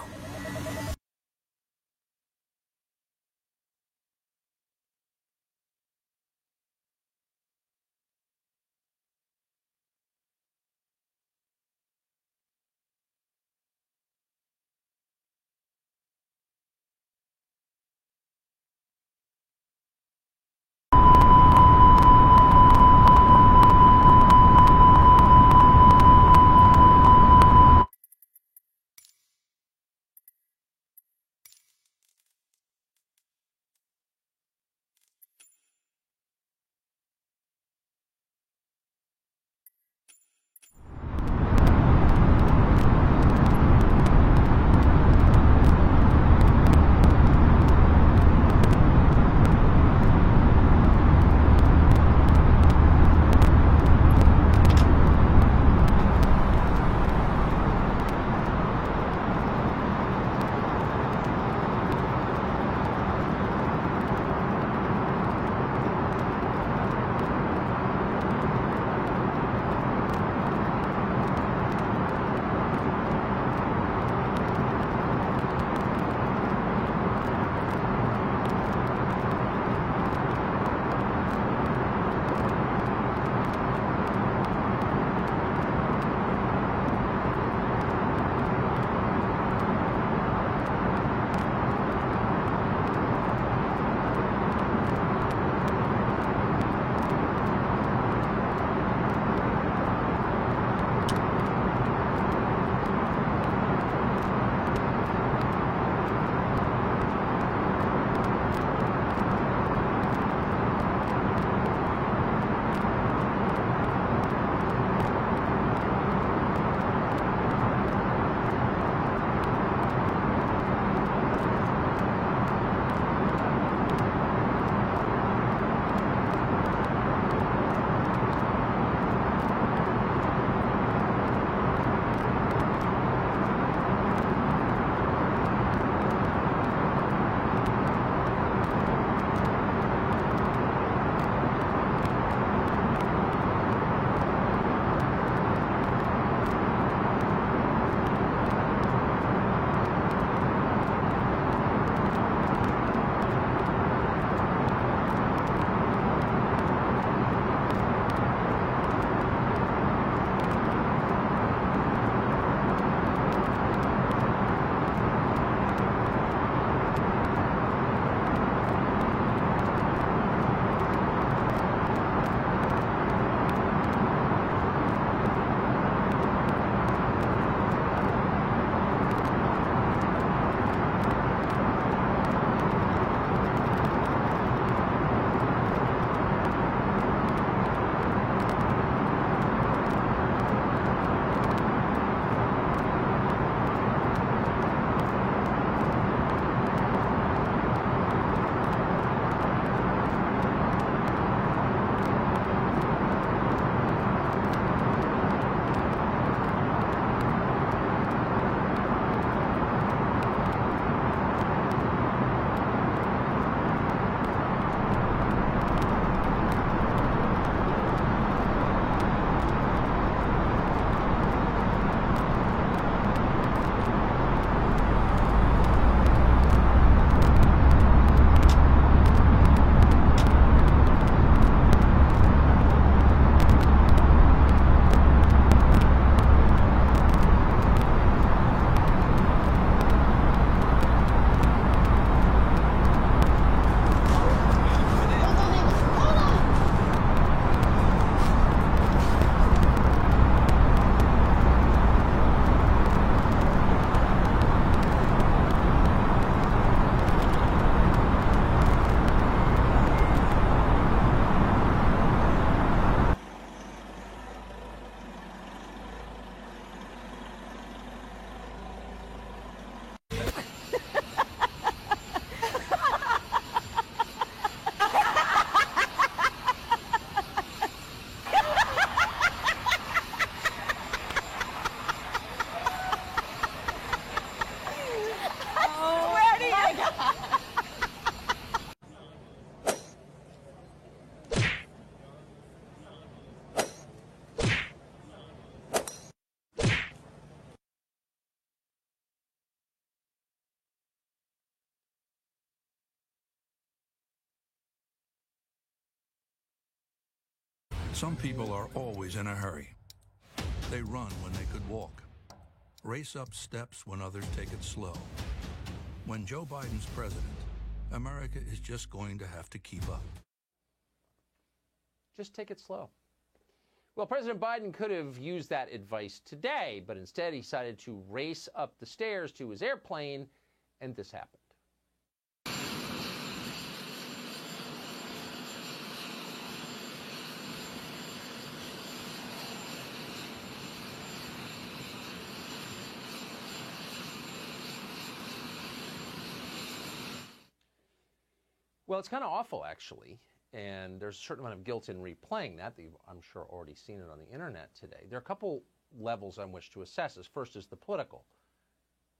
Some people are always in a hurry. They run when they could walk. Race up steps when others take it slow. When Joe Biden's president, America is just going to have to keep up. Just take it slow. Well, President Biden could have used that advice today, but instead he decided to race up the stairs to his airplane, and this happened. Well, it's kind of awful, actually, and there's a certain amount of guilt in replaying that. You've, I'm sure, already seen it on the internet today. There are a couple levels on which to assess this. First is the political.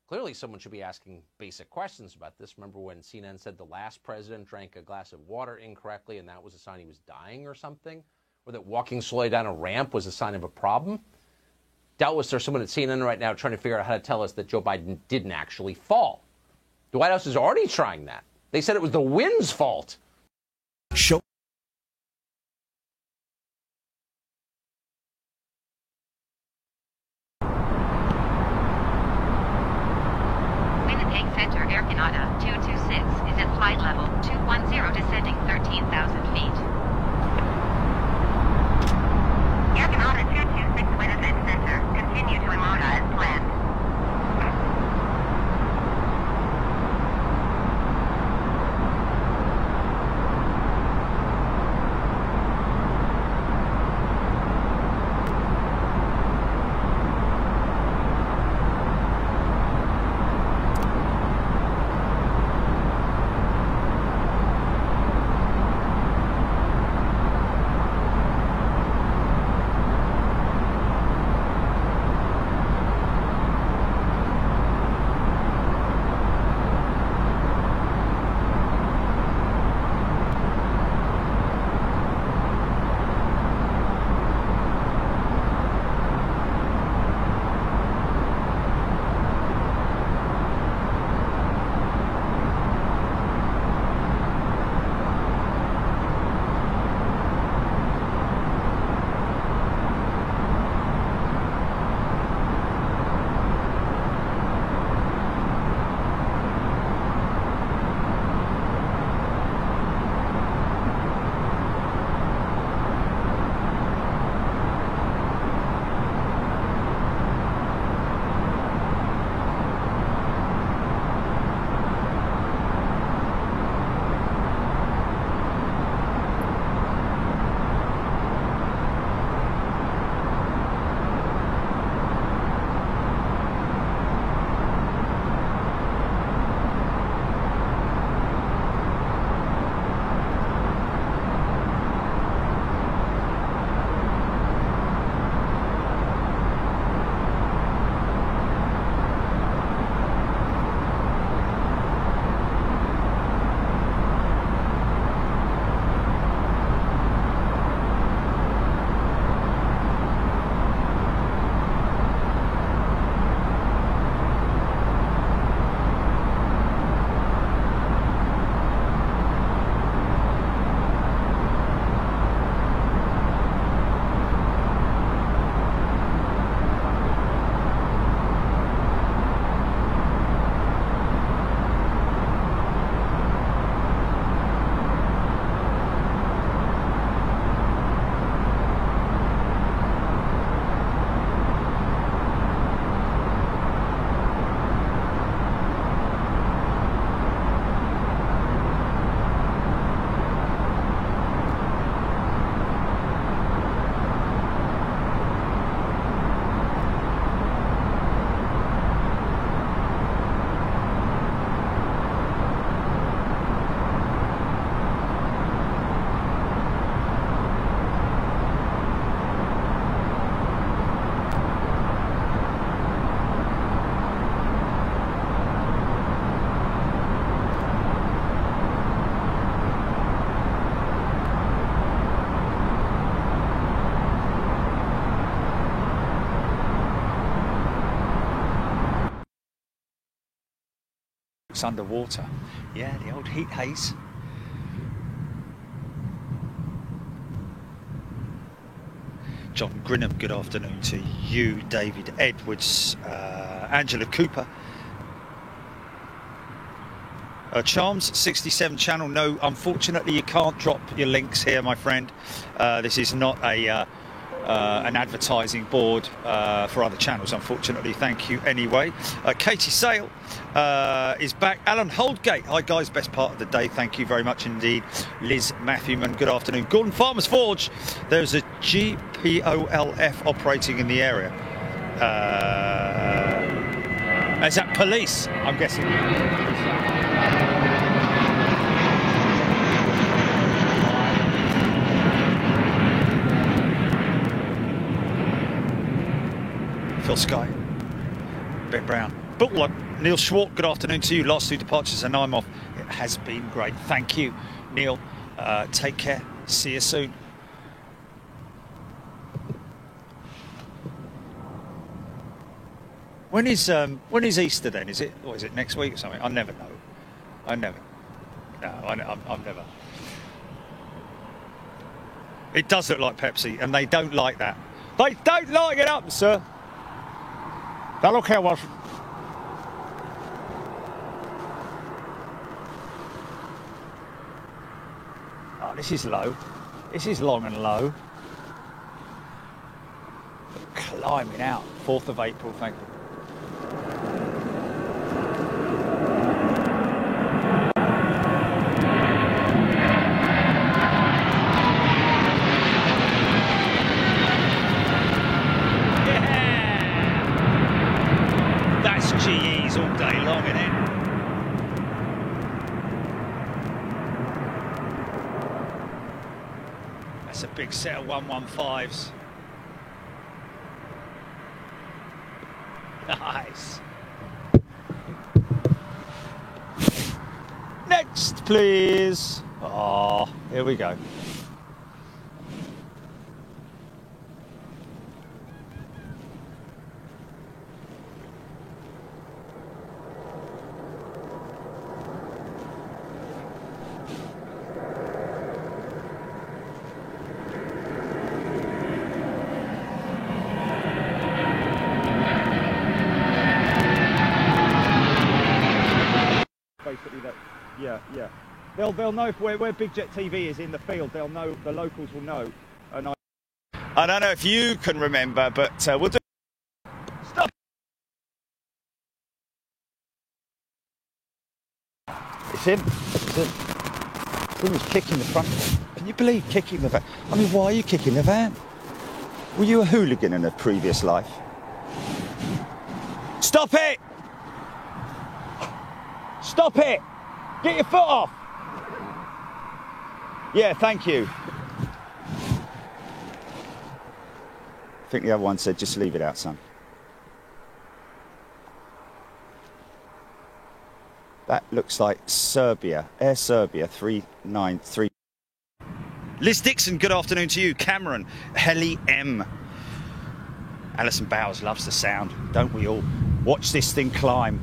Clearly, someone should be asking basic questions about this. Remember when CNN said the last president drank a glass of water incorrectly and that was a sign he was dying or something? Or that walking slowly down a ramp was a sign of a problem? Doubtless there's someone at CNN right now trying to figure out how to tell us that Joe Biden didn't actually fall. The White House is already trying that. They said it was the wind's fault. Show. Winnipeg Center Air Canada 226 is at flight level 210 descending 13,000 feet. Air Canada 226 Winnipeg Center, continue to Emota as planned. Underwater. Yeah, the old heat haze. John Grinham, good afternoon to you. David Edwards, Angela Cooper. Charms 67 channel. No, unfortunately you can't drop your links here, my friend. This is not a an advertising board for other channels, unfortunately. Thank you anyway. Katie Sale is back. Alan Holdgate, hi guys, best part of the day, thank you very much indeed. Liz Matthewman, good afternoon. Gordon Farmers Forge, there's a GPOLF operating in the area. Is that police, I'm guessing? Phil Sky, Ben Brown, Butler, Neil Schwartz, good afternoon to you. Last 2 departures and I'm off. It has been great. Thank you, Neil. Take care. See you soon. When is Easter then? Is it, or is it next week or something? I never know. I'm never. It does look like Pepsi, and they don't like that. They don't like it up, sir. That look how was. Oh, this is low. This is long and low. Climbing out. 4th of April, thank you. GEs all day long, innit? That's a big set of 115s. Nice. Next, please. Oh, here we go. Yeah. They'll know if where Big Jet TV is in the field. They'll know. The locals will know. And I don't know if you can remember, but we'll do. Stop. It's him. It's him. He was kicking the front. Can you believe kicking the van? I mean, why are you kicking the van? Were you a hooligan in a previous life? Stop it! Stop it! Get your foot off! Yeah, thank you. I think the other one said, just leave it out, son. That looks like Serbia, Air Serbia 393. Liz Dixon, good afternoon to you. Cameron, Heli M. Alison Bowers loves the sound, don't we all? Watch this thing climb.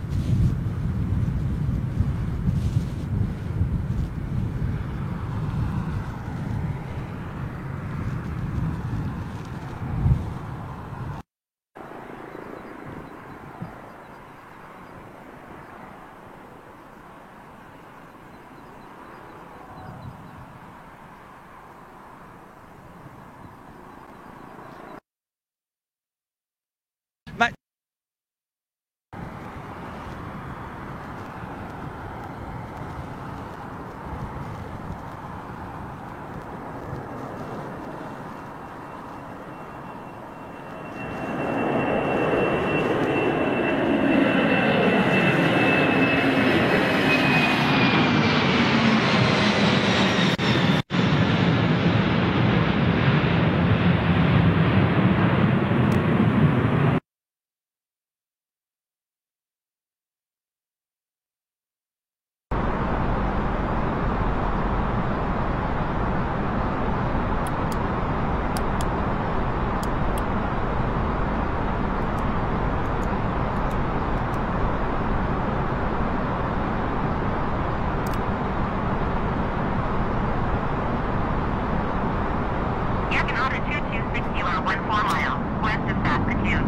miles west of Saskatoon.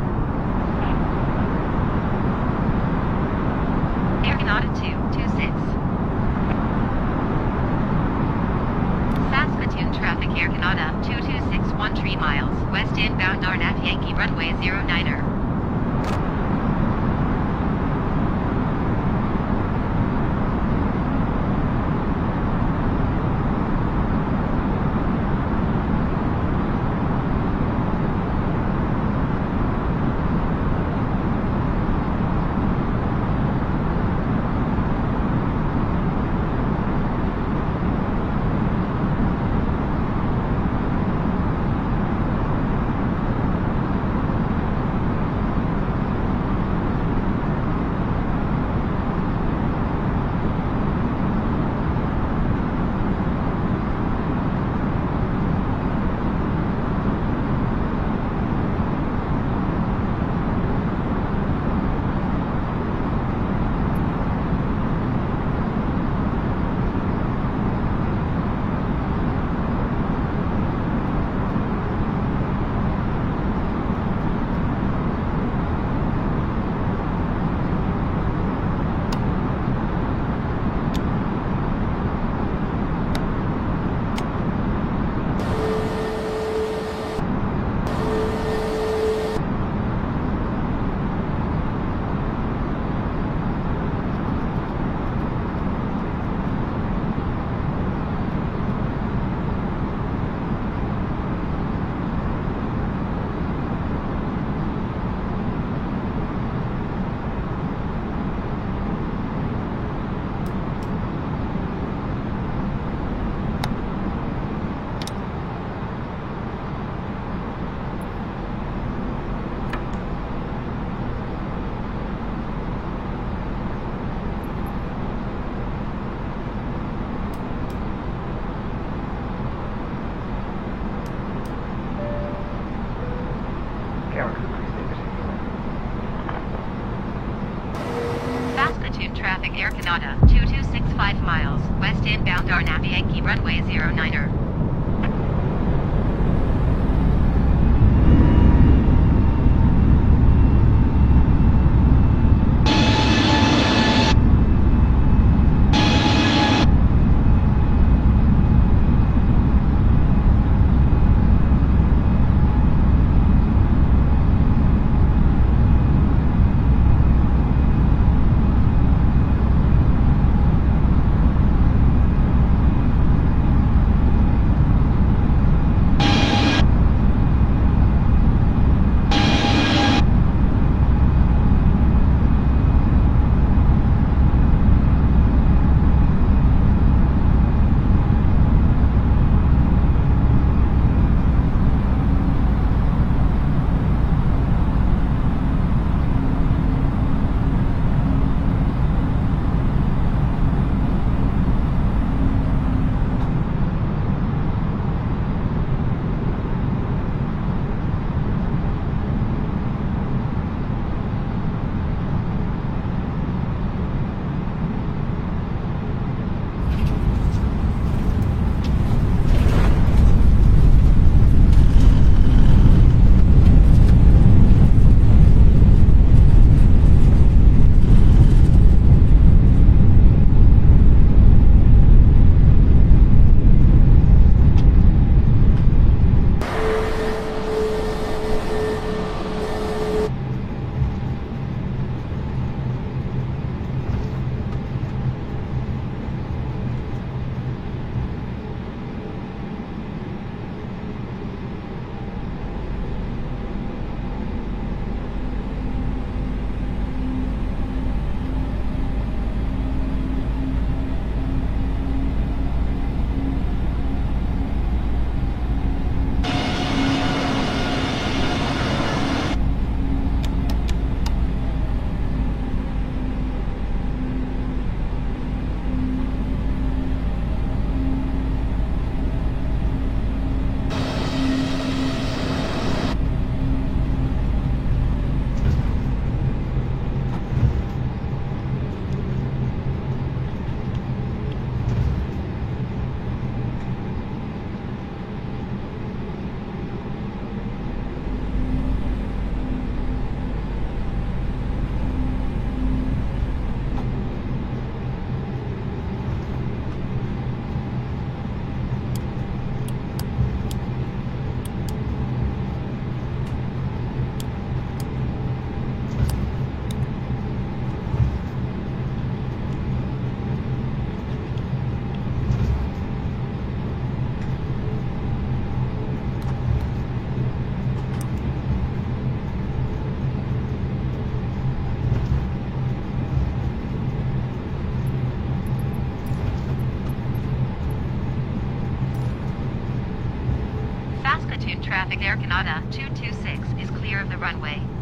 Air Canada 226. Saskatoon traffic, Air Canada 2261, 3 miles west inbound Arnap Yankee runway 09er. Saskatoon traffic, Air Canada 2265, miles west inbound Arnap Yankee runway 09er. traffic. Air Canada 226 is clear of the runway.